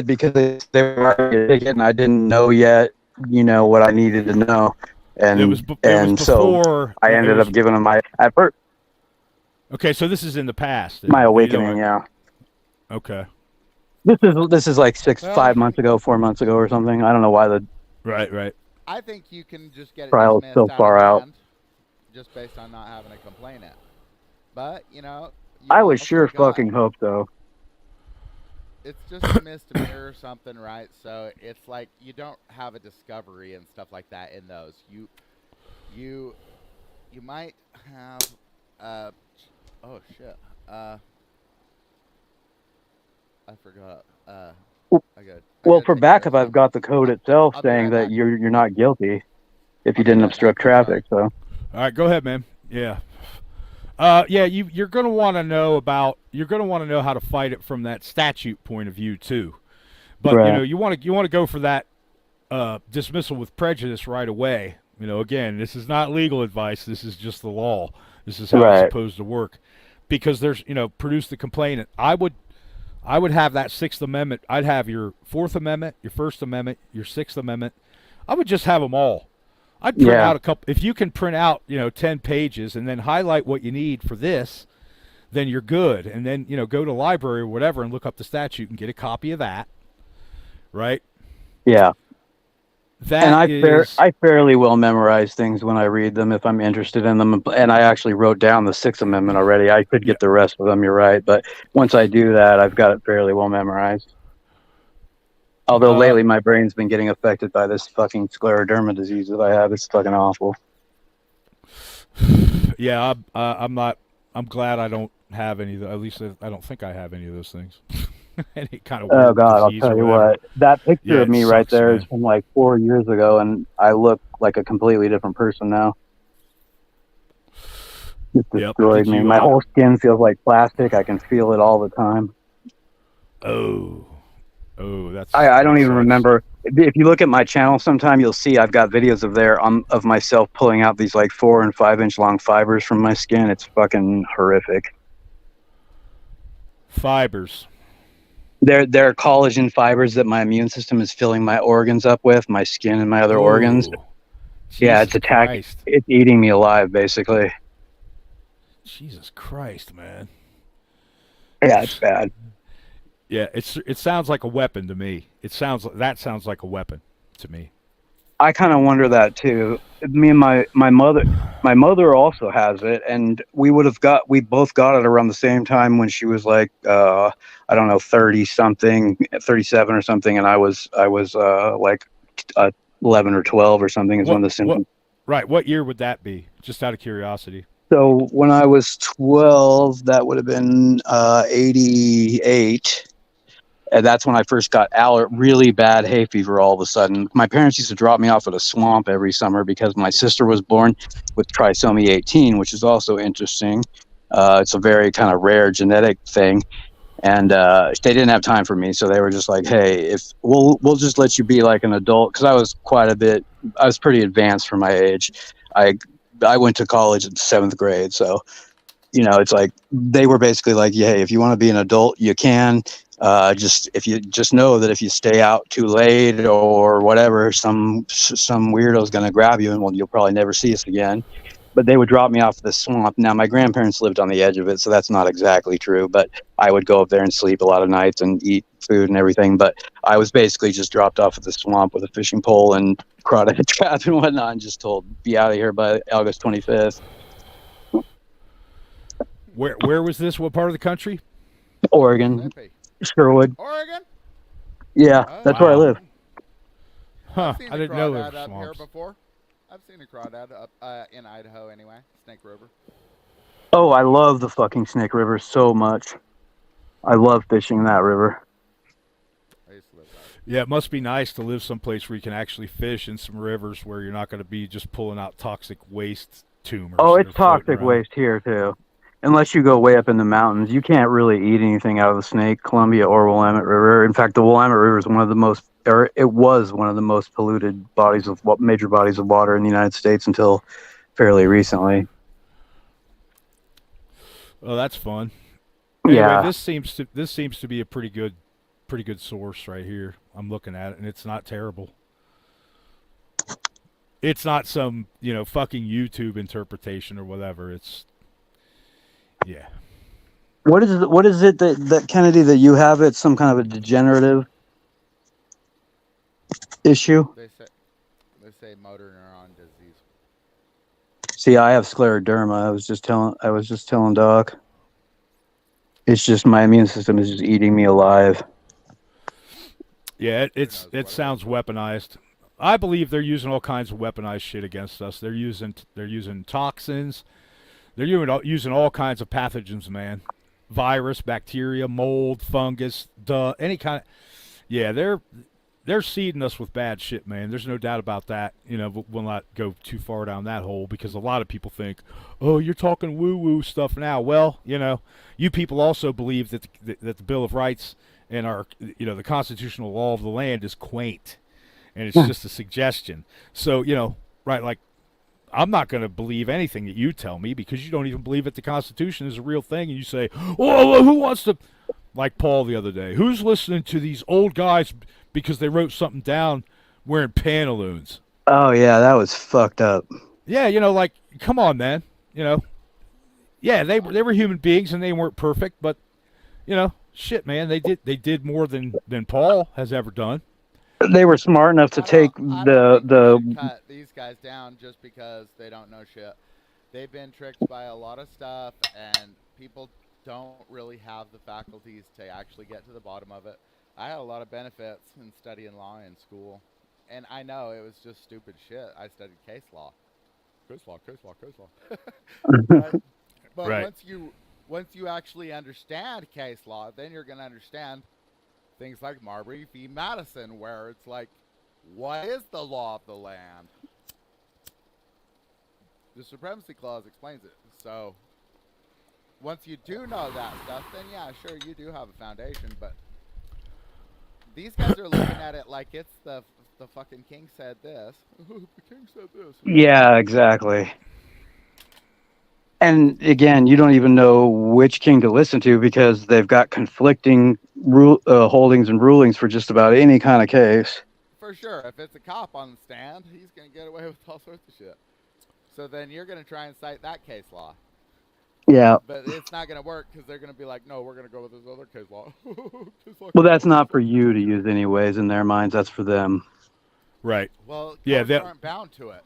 because they were writing a ticket and I didn't know yet, what I needed to know, It was so before. I It ended was up giving them at first okay. So this is in the past. my You awakening. Yeah, Okay. this is like Well, 5 months ago, 4 months ago, or something. I don't know why the Right. Right. I think you can just get it trial is dismissed so out far of out. hand, just based on not having a complainant. But you I would also sure got fucking hope so. it's just a misdemeanor or something, right? So it's like you don't have a discovery and stuff like that in those. You might have oh shit. I forgot. Well, for backup, I've got the code itself I'll be saying right that back. you're not guilty if you I'll be didn't right obstruct back. I'm sorry. traffic. So All right. Go ahead, man. Yeah. Yeah. You're gonna want to know about. You're gonna want to know how to fight it from that statute point of view too. But right. you want to go for that dismissal with prejudice right away. Again, this is not legal advice. This is just the law. This is how it's Right. supposed to work. Because there's, produce the complainant. I would have that Sixth Amendment. I'd have your Fourth Amendment, your First Amendment, your Sixth Amendment. I would just have them all. I'd print Yeah. out a couple. If you can print out, 10 pages and then highlight what you need for this, then you're good. And then, go to the library or whatever and look up the statute and get a copy of that. Right? Yeah. That I fairly well memorize things when I read them if I'm interested in them. And I actually wrote down the Sixth Amendment already. I could get the rest of them. You're right, but once I do that, I've got it fairly well memorized. Although lately my brain's been getting affected by this fucking scleroderma disease that I have. It's fucking awful. Yeah, I'm glad I don't have any. At least I don't think I have any of those things. Any kind of Oh God, I'll disease tell or you whatever. what. That picture Yeah, of it me right sucks, there is man. from like 4 years ago, and I look like a completely different person now. It Yep. destroyed Did me. you, My whole skin feels like plastic. I can feel it all the time. Oh, that's. I don't that even sucks. remember. If you look at my channel sometime, you'll see I've got videos of myself pulling out these like 4 and 5 inch long fibers from my skin. It's fucking horrific. Fibers. They're collagen fibers that my immune system is filling my organs up with, my skin and my other organs. Yeah, it's Jesus attacking. Christ. It's eating me alive, basically. Jesus Christ, man. Yeah, it's bad. Yeah, it sounds like a weapon to me. That sounds like a weapon to me. I kind of wonder that too. Me and my mother also has it, and we both got it around the same time when she was like, I don't know, 30 something, 37 or something, and I was like 11 or 12 or something is when the symptoms. Right. What year would that be? Just out of curiosity. So when I was 12, that would have been 88. And that's when I first got really bad hay fever all of a sudden. My parents used to drop me off at a swamp every summer because my sister was born with trisomy 18, which is also interesting. It's a very kind of rare genetic thing. And they didn't have time for me, so they were just like, "Hey, if we'll just let you be like an adult," because I was pretty advanced for my age. I went to college in 7th grade, so it's like they were basically like, "Yeah, hey, if you want to be an adult, you can. If you know that if you stay out too late or whatever, some weirdo's gonna grab you, and you'll probably never see us again." But they would drop me off the swamp. Now, my grandparents lived on the edge of it, so that's not exactly true. But I would go up there and sleep a lot of nights and eat food and everything. But I was basically just dropped off at the swamp with a fishing pole and crawdad trap and whatnot, and just told, "Be out of here by August 25th." Where was this? What part of the country? Oregon, Mississippi. Sherwood. Oregon? Yeah, that's where I live. Huh? I've seen I the didn't know there crawdad were up here swamps. before. I've seen a crawdad up in Idaho anyway. Snake River. Oh, I love the fucking Snake River so much. I love fishing that river. I used to live there. Yeah, it must be nice to live someplace where you can actually fish in some rivers where you're not going to be just pulling out toxic waste tumors. Oh, that it's are floating toxic around. waste here too. Unless you go way up in the mountains, you can't really eat anything out of the Snake, Columbia, or Willamette River. In fact, the Willamette River is one of the most, or it was one of the most polluted major bodies of water in the United States until fairly recently. Oh, that's fun. Anyway, Yeah, this seems to be a pretty good source right here. I'm looking at it, and it's not terrible. It's not some fucking YouTube interpretation or whatever. It's yeah. what is it that Kennedy, that you have? It's some kind of a degenerative issue. They say motor neuron disease. See, I have scleroderma. I was just telling Doc. It's just my immune system is just eating me alive. Yeah, knows what it it sounds is. weaponized. I believe they're using all kinds of weaponized shit against us. They're using toxins. They're using all kinds of pathogens, man. Virus, bacteria, mold, fungus, any kind of. Yeah, they're seeding us with bad shit, man. There's no doubt about that. We'll not go too far down that hole because a lot of people think, oh, you're talking woo-woo stuff now. Well, you people also believe that the Bill of Rights and our, the constitutional law of the land is quaint, and it's just a suggestion. So, right, like, I'm not going to believe anything that you tell me because you don't even believe that the Constitution is a real thing, and you say, oh, who wants to, like Paul the other day, who's listening to these old guys because they wrote something down wearing pantaloons? Oh yeah, that was fucked up. Yeah, like, come on, man. Yeah, they were human beings and they weren't perfect, but shit, man, they did more than Paul has ever done. They were smart enough to take I don't think we the should cut these guys down just because they don't know shit. They've been tricked by a lot of stuff, and people don't really have the faculties to actually get to the bottom of it. I had a lot of benefits in studying law in school, and I know it was just stupid shit. I studied case law. Case law. But Right. once you actually understand case law, then you're going to understand things like Marbury v. Madison, where it's like, what is the law of the land? The Supremacy Clause explains it. So once you do know that stuff, then yeah, sure, you do have a foundation. But these guys are looking at it like it's the fucking king said this. The king said this. Yeah, exactly. And again, you don't even know which king to listen to because they've got conflicting holdings and rulings for just about any kind of case. For sure, if it's a cop on the stand, he's going to get away with all sorts of shit. So then you're going to try and cite that case law. Yeah. But it's not going to work because they're going to be like, no, we're going to go with this other case law. Well, that's not for you to use anyways. In their minds, that's for them. Right. Well, Yeah, courts aren't bound to it.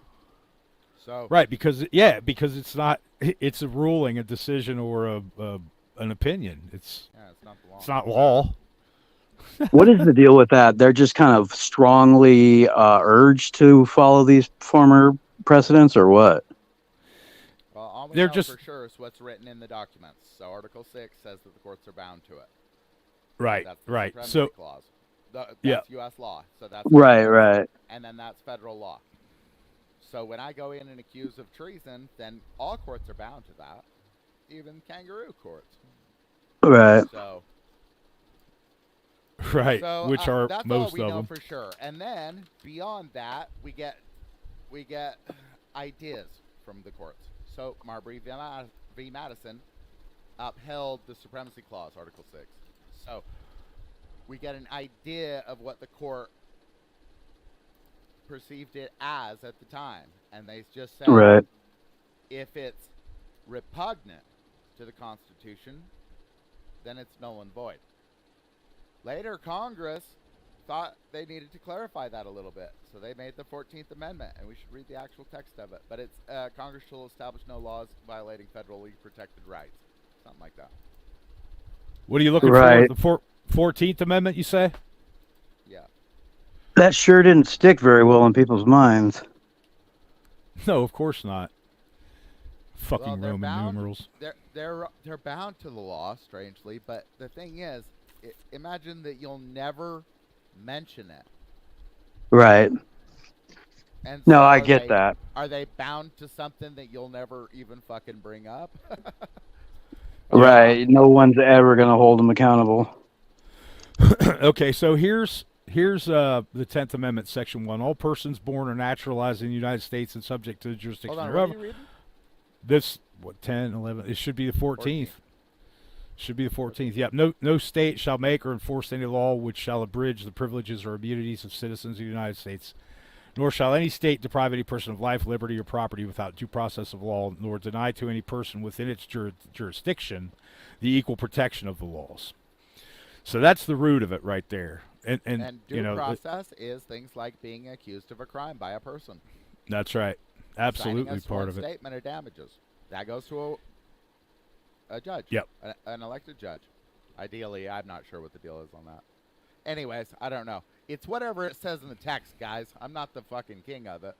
So Right, because it's not. It's a ruling, a decision, or an opinion. It's not the law. It's not law. What is the deal with that? They're just kind of strongly urged to follow these former precedents, or what? Well, all we They're know just- for sure is what's written in the documents. So Article 6 says that the courts are bound to it. Right. That's the Right. Supremacy So Clause. That's Yeah. U.S. law. So that's Right. And then that's federal law. So when I go in and accuse of treason, then all courts are bound to that, even kangaroo courts. Right. So, right, so which are that's most all we of know them. for sure. And then beyond that, we get ideas from the courts. So Marbury v. Madison upheld the Supremacy Clause, Article 6. So we get an idea of what the court perceived it as at the time, and they just said, Right. if it's repugnant to the Constitution, then it's null and void. Later, Congress thought they needed to clarify that a little bit, so they made the 14th Amendment, and we should read the actual text of it. But it's Congress shall establish no laws violating federally protected rights, something like that. What are you looking Right. for? The 14th Amendment, you say? Yeah. That sure didn't stick very well in people's minds. No, of course not. Well, Fucking they're Roman bound. numerals. They're bound to the law, strangely. But the thing is, imagine that you'll never mention it. Right. And No, so I get that. are they bound to something that you'll never even fucking bring up? Yeah. Right. No one's ever going to hold them accountable. Okay, so here's the 10th Amendment, Section 1. All persons born or naturalized in the United States and subject to the jurisdiction Hold on, thereof. what are you reading? This, what, 10, 11? It should be the 14th. 14th. Should be the 14th. Yep. No state shall make or enforce any law which shall abridge the privileges or immunities of citizens of the United States. Nor shall any state deprive any person of life, liberty, or property without due process of law, nor deny to any person within its jurisdiction the equal protection of the laws. So that's the root of it right there. And due you know, process is things like being accused of a crime by a person. that's right. Absolutely Signing a part sworn of it. statement of damages. That goes to a judge. Yep. An elected judge. Ideally, I'm not sure what the deal is on that. Anyways, I don't know. It's whatever it says in the text, guys. I'm not the fucking king of it.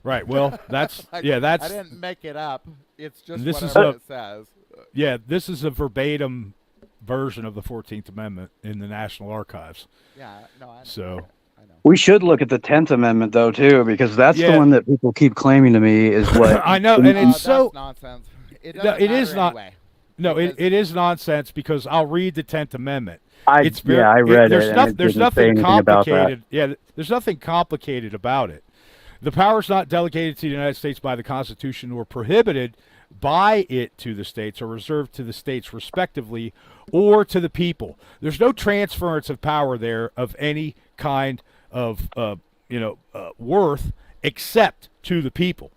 Right. Well, that's Like, yeah. That's I didn't make it up. It's just This is whatever it says. yeah. This is a verbatim version of the 14th Amendment in the National Archives. Yeah, no, I know. So I know. We should look at the 10th Amendment, though, too, because that's Yeah. the one that people keep claiming to me is what. I know, and it's That's so nonsense. It No, doesn't it is matter not- anyway. no. Because- It is nonsense because I'll read the 10th Amendment. I read there's it. noth- and it there's didn't say nothing anything about that. complicated. Yeah, there's nothing complicated about it. The powers not delegated to the United States by the Constitution or prohibited by it to the states are reserved to the states respectively or to the people. There's no transference of power there of any kind of worth except to the people.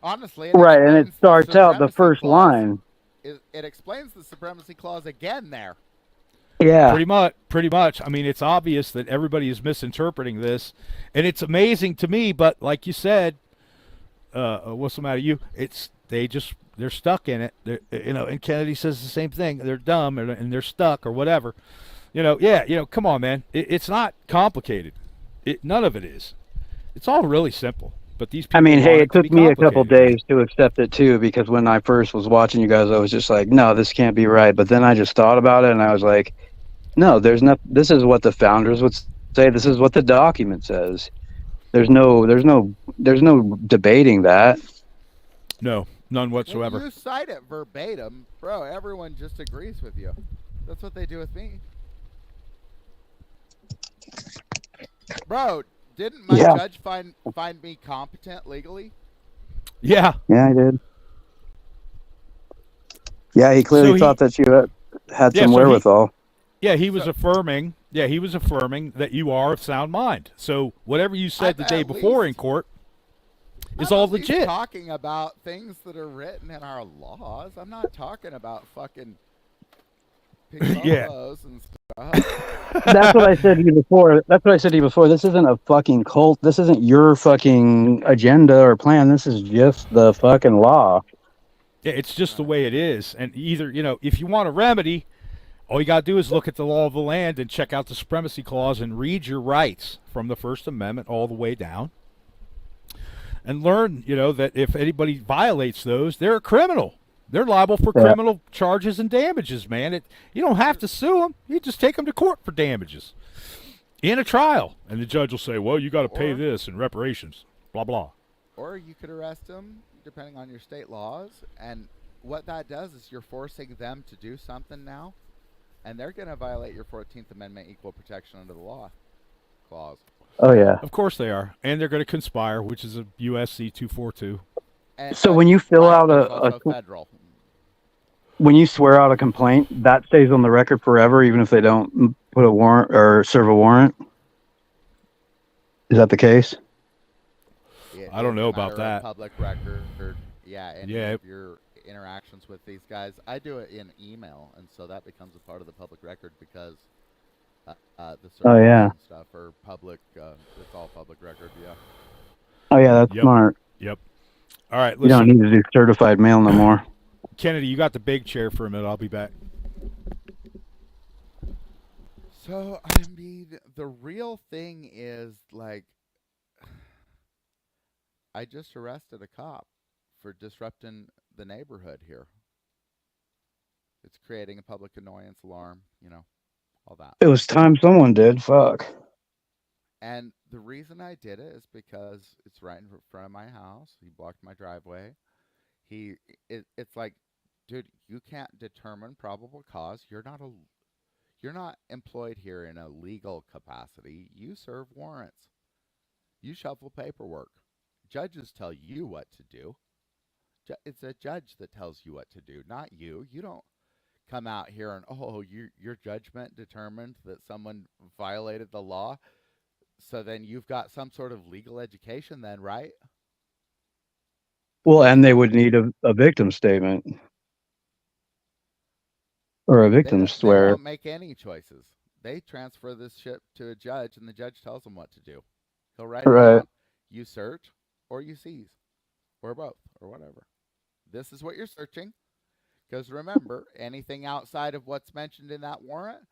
Honestly, Right, and it explains starts out the Supremacy first Clause. line. It explains the Supremacy Clause again there. Yeah. Pretty much. I mean, it's obvious that everybody is misinterpreting this, and it's amazing to me. But like you said, what's the matter? They're stuck in it. And Kennedy says the same thing. They're dumb and they're stuck or whatever. Come on, man. It's not complicated. None of it is. It's all really simple. But these people. I mean, hey, want it to took be me a couple complicated. days to accept it, too, because when I first was watching you guys, I was just like, no, this can't be right. But then I just thought about it, and I was like, no, this is what the founders would say. This is what the document says. There's no debating that. No, none When whatsoever. you cite it verbatim, bro, everyone just agrees with you. That's what they do with me. Bro, didn't my Yeah. judge find me competent legally? Yeah. Yeah, I did. Yeah, he clearly thought that you had some wherewithal. Yeah, he was affirming. Yeah, he was affirming that you are of sound mind. So whatever you said the I'm day at before in least- court is I'm all at least legit. talking about things that are written in our laws. I'm not talking about fucking pig Yeah. solos and stuff. That's what I said to you before. This isn't a fucking cult. This isn't your fucking agenda or plan. This is just the fucking law. Yeah, it's just the way it is. And either, if you want a remedy, all you got to do is look at the law of the land and check out the Supremacy Clause and read your rights from the First Amendment all the way down. And learn, that if anybody violates those, they're a criminal. They're liable for Yeah. criminal charges and damages, man. You don't have to sue them. You just take them to court for damages in a trial. And the judge will say, well, you got to pay Or- this in reparations, blah, blah. Or you could arrest them, depending on your state laws. And what that does is you're forcing them to do something now, and they're going to violate your 14th Amendment equal protection under the law clause. Oh yeah. Of course they are. And they're going to conspire, which is a USC 242. And, So when you fill but out it's a also federal. when you swear out a complaint, that stays on the record forever, even if they don't put a warrant or serve a warrant. Is that the case? I don't know It's a about matter of that. Public record, any Yeah. of your interactions with these guys. I do it in email, and so that becomes a part of the public record because the Oh, servers yeah. and stuff are public. It's all public record. Yeah. Oh yeah, that's Yep. smart. Yep. All right, You don't listen. need to do certified mail no more. Kennedy, you got the big chair for a minute. I'll be back. So I mean, the real thing is like, I just arrested a cop for disrupting the neighborhood here. It's creating a public annoyance alarm, all that. It was time someone did. Fuck. And the reason I did it is because it's right in front of my house. He blocked my driveway. It's like, dude, you can't determine probable cause. You're not employed here in a legal capacity. You serve warrants. You shuffle paperwork. Judges tell you what to do. It's a judge that tells you what to do, not you. You don't come out here and, your judgment determined that someone violated the law. So then you've got some sort of legal education then, right? Well, and they would need a victim statement or a victim They swear. don't make any choices. They transfer this shit to a judge, and the judge tells them what to do. He'll write it Right. down. You search, or you seize, or both, or whatever. This is what you're searching. Because remember, anything outside of what's mentioned in that warrant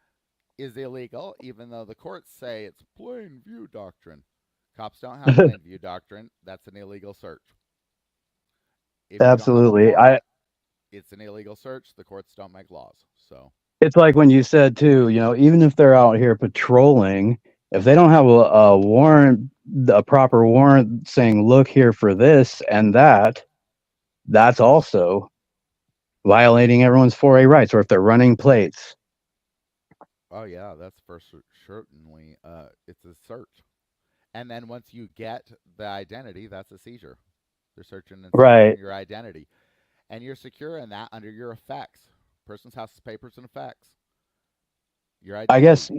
is illegal, even though the courts say it's plain view doctrine. Cops don't have plain view doctrine. That's an illegal search. If you don't have a Absolutely. warrant, it's an illegal search. The courts don't make laws. So It's like when you said too, even if they're out here patrolling, if they don't have a warrant, a proper warrant saying, look here for this and that, that's also violating everyone's 4A rights, or if they're running plates. oh yeah, that's for certainly. It's a search, and then once you get the identity, that's a seizure. They're searching and Right. seizing your identity, and you're securing that under your effects. Person's house, papers, and effects. Your identity. I guess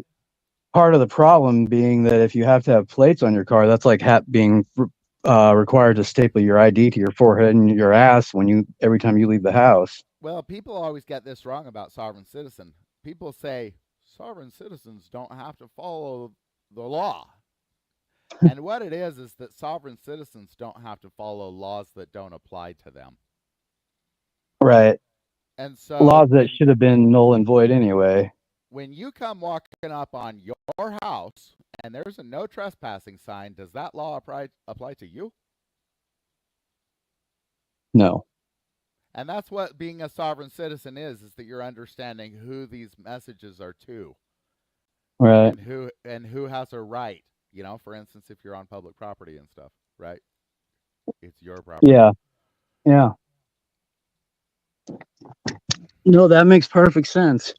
part of the problem being that if you have to have plates on your car, that's like being required to staple your ID to your forehead and your ass every time you leave the house. Well, people always get this wrong about sovereign citizen. People say sovereign citizens don't have to follow the law. And what it is that sovereign citizens don't have to follow laws that don't apply to them. Right. And so Laws that should have been null and void anyway. When you come walking up on your house and there's a no trespassing sign, does that law apply to you? No. And that's what being a sovereign citizen is that you're understanding who these messages are to. Right. And who has a right. For instance, if you're on public property and stuff, right? It's your property. Yeah. Yeah. No, that makes perfect sense.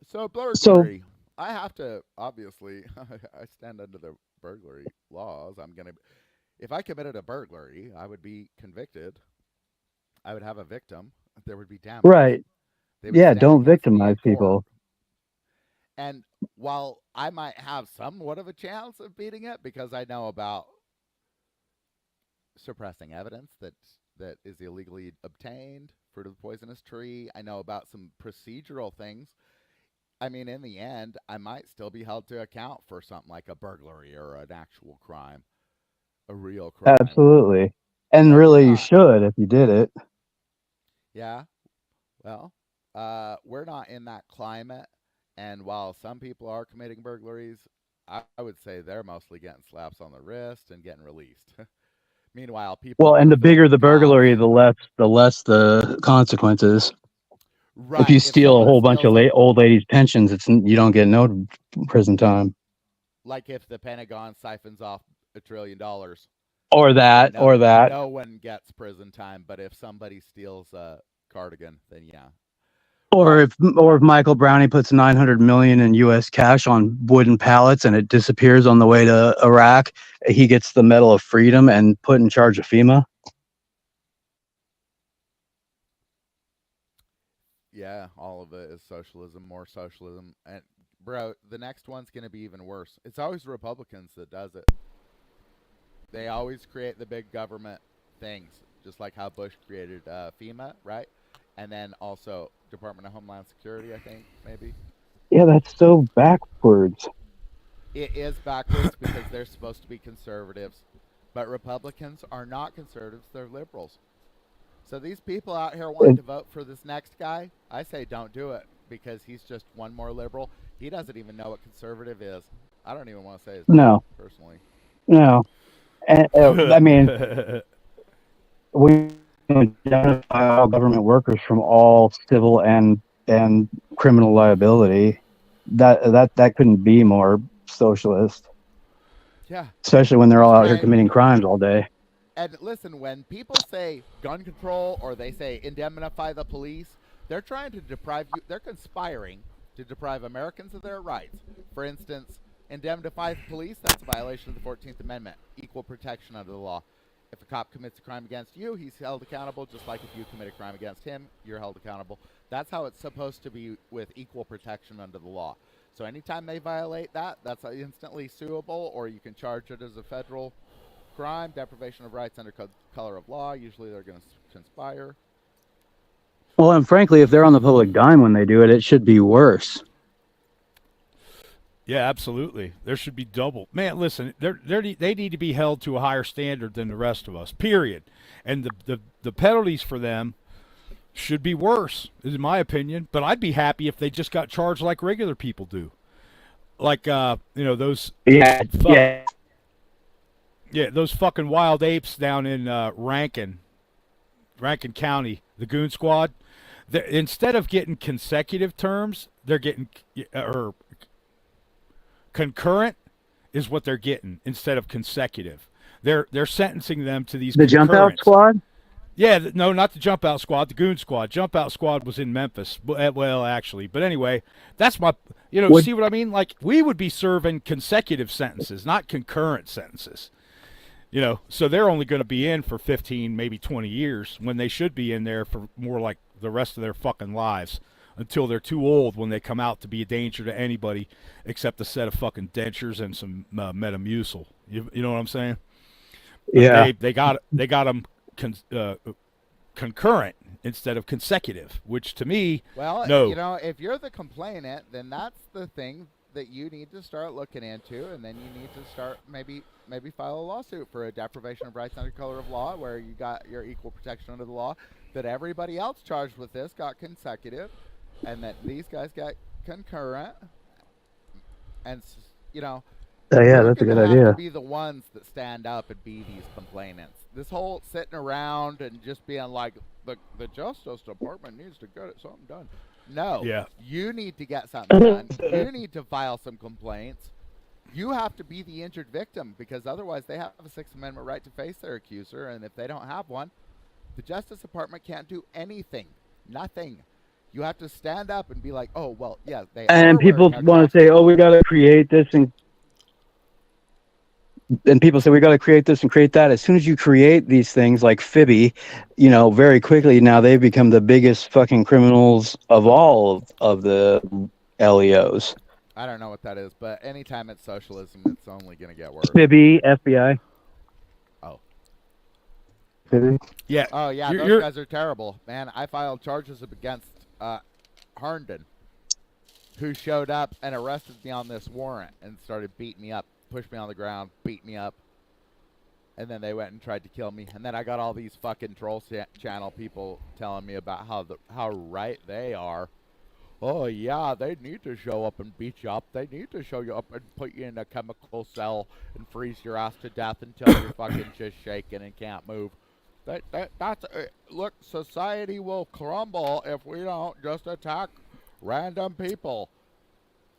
So burglary. I have to, obviously, I stand under the burglary laws. If I committed a burglary, I would be convicted. I would have a victim. There would be damage. Right. Yeah, don't victimize people. And while I might have somewhat of a chance of beating it because I know about suppressing evidence that is illegally obtained, fruit of the poisonous tree, I know about some procedural things. I mean, in the end, I might still be held to account for something like a burglary or an actual crime, a real crime. Absolutely. And really, you should if you did it. Yeah. Well, we're not in that climate. And while some people are committing burglaries, I would say they're mostly getting slaps on the wrist and getting released. Meanwhile, people. Well, and the bigger the burglary, the less the consequences. Right. If you steal a whole bunch of old ladies' pensions, you don't get no prison time. Like if the Pentagon siphons off $1 trillion. Or that. No one gets prison time, but if somebody steals a cardigan, then yeah. Or if Michael Browning puts $900 million in U.S. cash on wooden pallets and it disappears on the way to Iraq, he gets the Medal of Freedom and put in charge of FEMA. Yeah, all of it is socialism, more socialism, and bro, the next one's gonna be even worse. It's always Republicans that does it. They always create the big government things, just like how Bush created FEMA, right? And then also Department of Homeland Security, I think, maybe. Yeah, that's so backwards. It is backwards because they're supposed to be conservatives. But Republicans are not conservatives, they're liberals. So these people out here wanting to vote for this next guy, I say don't do it because he's just one more liberal. He doesn't even know what conservative is. I don't even want to say his name, personally. No, and I mean, we identify all government workers from all civil and criminal liability. That couldn't be more socialist, Yeah. especially when they're all out here Right. committing crimes all day. And listen, when people say gun control or they say indemnify the police, they're trying to deprive you. They're conspiring to deprive Americans of their rights. For instance, indemnify the police, that's a violation of the 14th Amendment, equal protection under the law. If a cop commits a crime against you, he's held accountable, just like if you commit a crime against him, you're held accountable. That's how it's supposed to be with equal protection under the law. So anytime they violate that, that's instantly suable, or you can charge it as a federal crime, deprivation of rights under color of law. Usually they're going to conspire. Well, and frankly, if they're on the public dime when they do it, it should be worse. Yeah, absolutely. There should be double. Man, listen, they need to be held to a higher standard than the rest of us, period. And the penalties for them should be worse, in my opinion. But I'd be happy if they just got charged like regular people do. Like, those... Yeah, yeah. Yeah, those fucking wild apes down in Rankin County, the Goon Squad. Instead of getting consecutive terms, they're getting... or concurrent is what they're getting instead of consecutive. They're sentencing them to these. The jump out squad? Yeah, no, not the jump out squad. The Goon Squad. Jump out squad was in Memphis. Well, actually, but anyway, that's my. See what I mean? Like we would be serving consecutive sentences, not concurrent sentences. So they're only going to be in for 15, maybe 20 years when they should be in there for more like the rest of their fucking lives. Until they're too old when they come out to be a danger to anybody except a set of fucking dentures and some Metamucil. You know what I'm saying? But yeah. They got them concurrent instead of consecutive, which to me, well, no. If you're the complainant, then that's the thing that you need to start looking into, and then you need to start maybe file a lawsuit for a deprivation of rights under color of law, where you got your equal protection under the law, that everybody else charged with this got consecutive. And that these guys got concurrent, and Oh yeah, that's a good idea. to be the ones that stand up and be these complainants. This whole sitting around and just being like the Justice Department needs to get something done. No, Yeah. You need to get something done. You need to file some complaints. You have to be the injured victim because otherwise they have a Sixth Amendment right to face their accuser, and if they don't have one, the Justice Department can't do anything. Nothing. You have to stand up and be like, oh, well, yeah. And people want to say, oh, we got to create this. And people say, we got to create this and create that. As soon as you create these things like Fibby, very quickly now they've become the biggest fucking criminals of all of the LEOs. I don't know what that is, but anytime it's socialism, it's only going to get worse. Fibby, FBI. Oh. Fibby? Yeah. Oh, yeah, those guys are terrible. Man, I filed charges against Herndon, who showed up and arrested me on this warrant and started beating me up, pushed me on the ground, beat me up, and then they went and tried to kill me. And then I got all these fucking troll channel people telling me about how right they are. Oh, yeah, they need to show up and beat you up. They need to show you up and put you in a chemical cell and freeze your ass to death until you're fucking just shaking and can't move. Look, society will crumble if we don't just attack random people.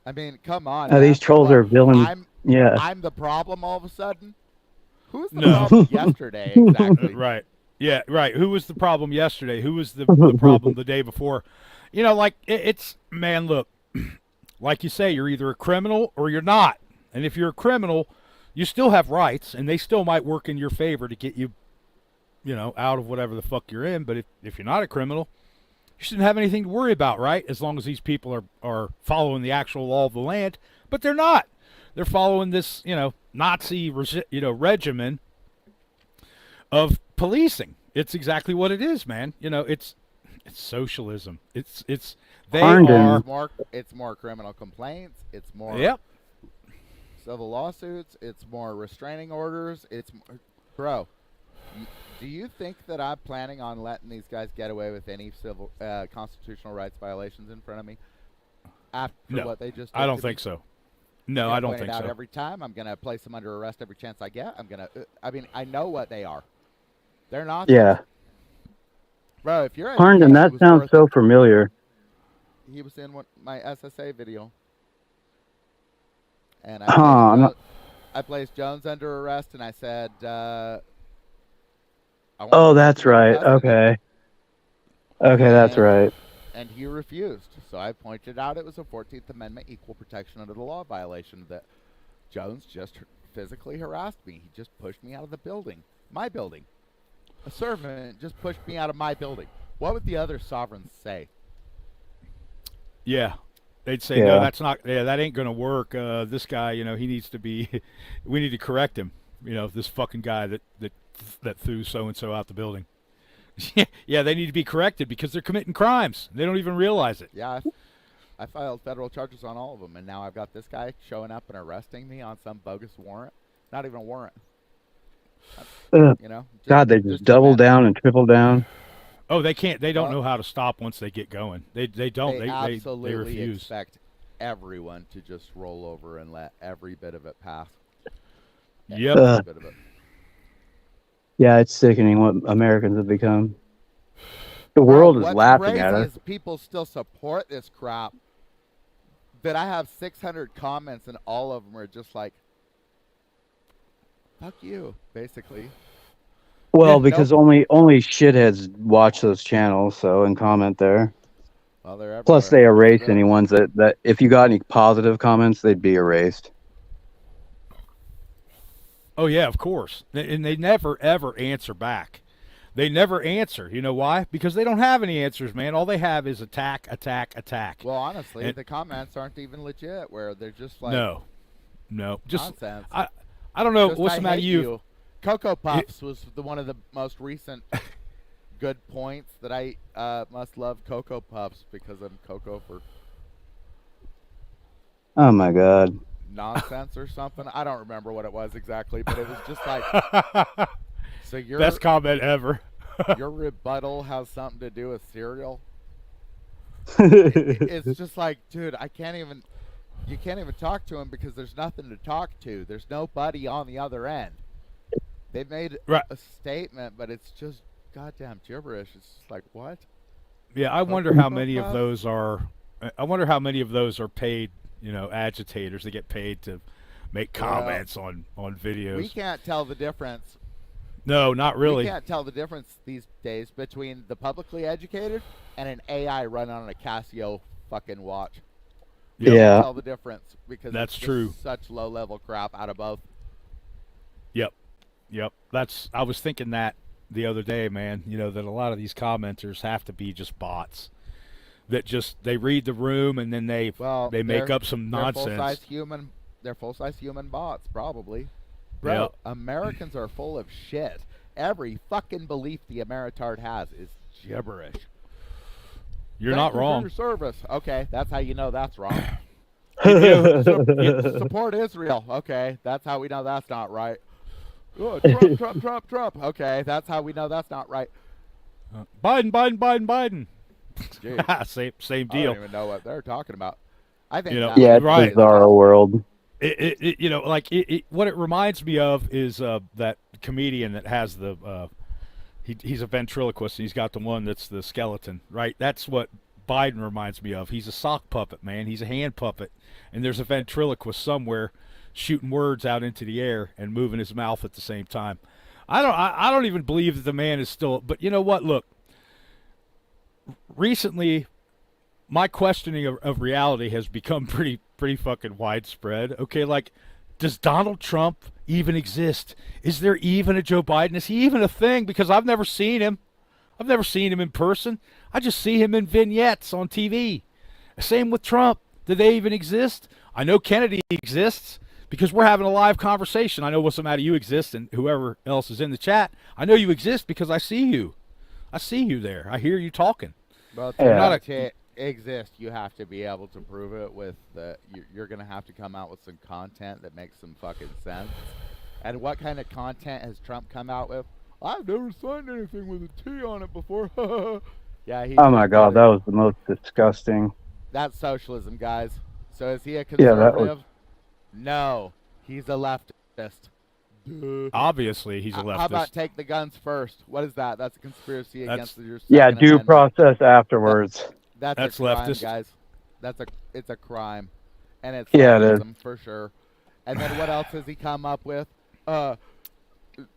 I mean, come on. These trolls are villains. I'm the problem all of a sudden? Who's the problem yesterday, exactly? Right. Yeah, right. Who was the problem yesterday? Who was the problem the day before? Man, look, like you say, you're either a criminal or you're not. And if you're a criminal, you still have rights, and they still might work in your favor to get you, out of whatever the fuck you're in. But if you're not a criminal, you shouldn't have anything to worry about, right? As long as these people are following the actual law of the land. But they're not. They're following this, Nazi, regimen of policing. It's exactly what it is, man. It's socialism. It's more criminal complaints. It's more civil lawsuits. It's more restraining orders. Bro. Do you think that I'm planning on letting these guys get away with any civil constitutional rights violations in front of me after what they just did? I don't think so. No, I'm I gonna don't point it think out so. every time. I'm gonna place them under arrest every chance I get. I'm gonna. I mean, I know what they are. They're not. Yeah. Bro, if your Harnden, education that was sounds worth so it, familiar. he was in my SSA video, and Huh. I placed Jones under arrest, and I said, I want Oh, him that's taken into right. custody. Okay. Okay, that's And right. and he refused. So I pointed out it was a 14th Amendment equal protection under the law violation that Jones just physically harassed me. He just pushed me out of the building, my building. A servant just pushed me out of my building. What would the other sovereigns say? Yeah. They'd say, Yeah. no, that's not, yeah, that ain't going to work. This guy, he needs to be, we need to correct him. This fucking guy that threw so-and-so out the building. Yeah, they need to be corrected because they're committing crimes. They don't even realize it. Yeah, I filed federal charges on all of them, and now I've got this guy showing up and arresting me on some bogus warrant. Not even a warrant. Ugh. Just, God, they just two double men. down and triple down. Oh, they can't. They don't Well, know how to stop once they get going. They don't. They They absolutely refuse. expect everyone to just roll over and let every bit of it pass. Yep. Every bit of it. Yeah, it's sickening what Americans have become. The world is What's laughing crazy at us. is people still support this crap. That I have 600 comments and all of them are just like, "Fuck you," basically. Well, Yeah, because only shitheads watch those channels, so and comment there. Well, they're everywhere. Plus, they erase Yeah. any ones that if you got any positive comments, they'd be erased. Oh yeah, of course. And they never ever answer back. They never answer. You know why? Because they don't have any answers, man. All they have is attack, attack, attack. Well, honestly, And- the comments aren't even legit. Where they're just like no, just nonsense. I don't know Just, what's I the matter hate you. Cocoa Puffs was one of the most recent good points that I must love Cocoa Puffs because I'm Cocoa for Oh my God. nonsense or something. I don't remember what it was exactly, but it was just like, so your Best comment ever. your rebuttal has something to do with cereal. It's just like, dude, you can't even talk to him because there's nothing to talk to. There's nobody on the other end. They made Right. a statement, but it's just goddamn gibberish. It's just like, what? Yeah, I wonder how many of those are. I wonder how many of those are paid. Agitators. They get paid to make comments on videos. We can't tell the difference. No, not really. We can't tell the difference these days between the publicly educated and an AI run on a Casio fucking watch. Yep. Yeah. Can't tell the difference because That's it's just true. such low level crap out of both. Yep. I was thinking that the other day, man. That a lot of these commenters have to be just bots. That just they read the room and then they make up some nonsense. They're full-size human bots, probably. Bro, Yep. Americans are full of shit. Every fucking belief the Ameritard has is gibberish. You're Thank not you for wrong. your service. Okay, that's how you know that's wrong. You- Support Israel. Okay, that's how we know that's not right. Oh, Trump. Okay, that's how we know that's not right. Biden. Jeez, same I deal. don't even know what they're talking about. I think Yeah, Yeah, it's Right. bizarro world. What it reminds me of is that comedian that has the he's a ventriloquist and he's got the one that's the skeleton, right? That's what Biden reminds me of. He's a sock puppet, man. He's a hand puppet, and there's a ventriloquist somewhere shooting words out into the air and moving his mouth at the same time. I don't even believe that the man is still. But you know what? Look, recently my questioning of reality has become pretty fucking widespread. Okay, like, does Donald Trump even exist? Is there even a Joe Biden? Is he even a thing? Because I've never seen him. I've never seen him in person. I just see him in vignettes on TV. Same with Trump. Do they even exist? I know Kennedy exists because we're having a live conversation. I know what's the matter. You exist, and whoever else is in the chat. I know you exist because I see you. I see you there. I hear you talking. Well, Yeah. Not to exist, you have to be able to prove it with you're going to have to come out with some content that makes some fucking sense. And what kind of content has Trump come out with? I've never signed anything with a T on it before. Yeah, he. Oh my God, that was the most disgusting. That's socialism, guys. So is he a Yeah, that was- conservative? No, he's a leftist. Duh. Obviously, he's a leftist. How about take the guns first? What is that? That's a conspiracy That's- against your Yeah, Second due Amendment. process afterwards. That's a crime, leftist. guys. It's a crime, and it's Yeah, it is. leftism for sure. And then what else has he come up with?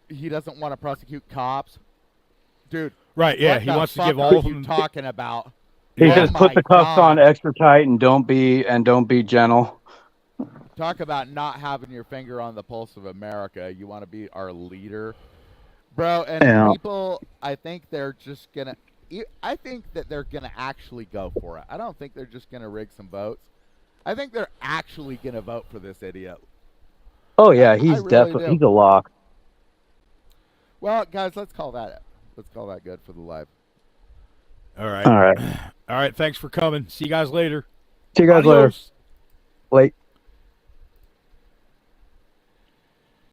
He doesn't want to prosecute cops, dude. Right, yeah, what he the wants to fuck give are all of you them. talking about? He Oh just my put the cuffs God. on extra tight and don't be gentle. Talk about not having your finger on the pulse of America. You want to be our leader, bro. And Yeah. people, I think they're just gonna. I think that they're gonna actually go for it. I don't think they're just gonna rig some votes. I think they're actually gonna vote for this idiot. Oh yeah, I he's really definitely do. he's a lock. Well, guys, let's call that good for the live. All right. All right. All right, thanks for coming. See you guys later. See you guys later. Adios. Late.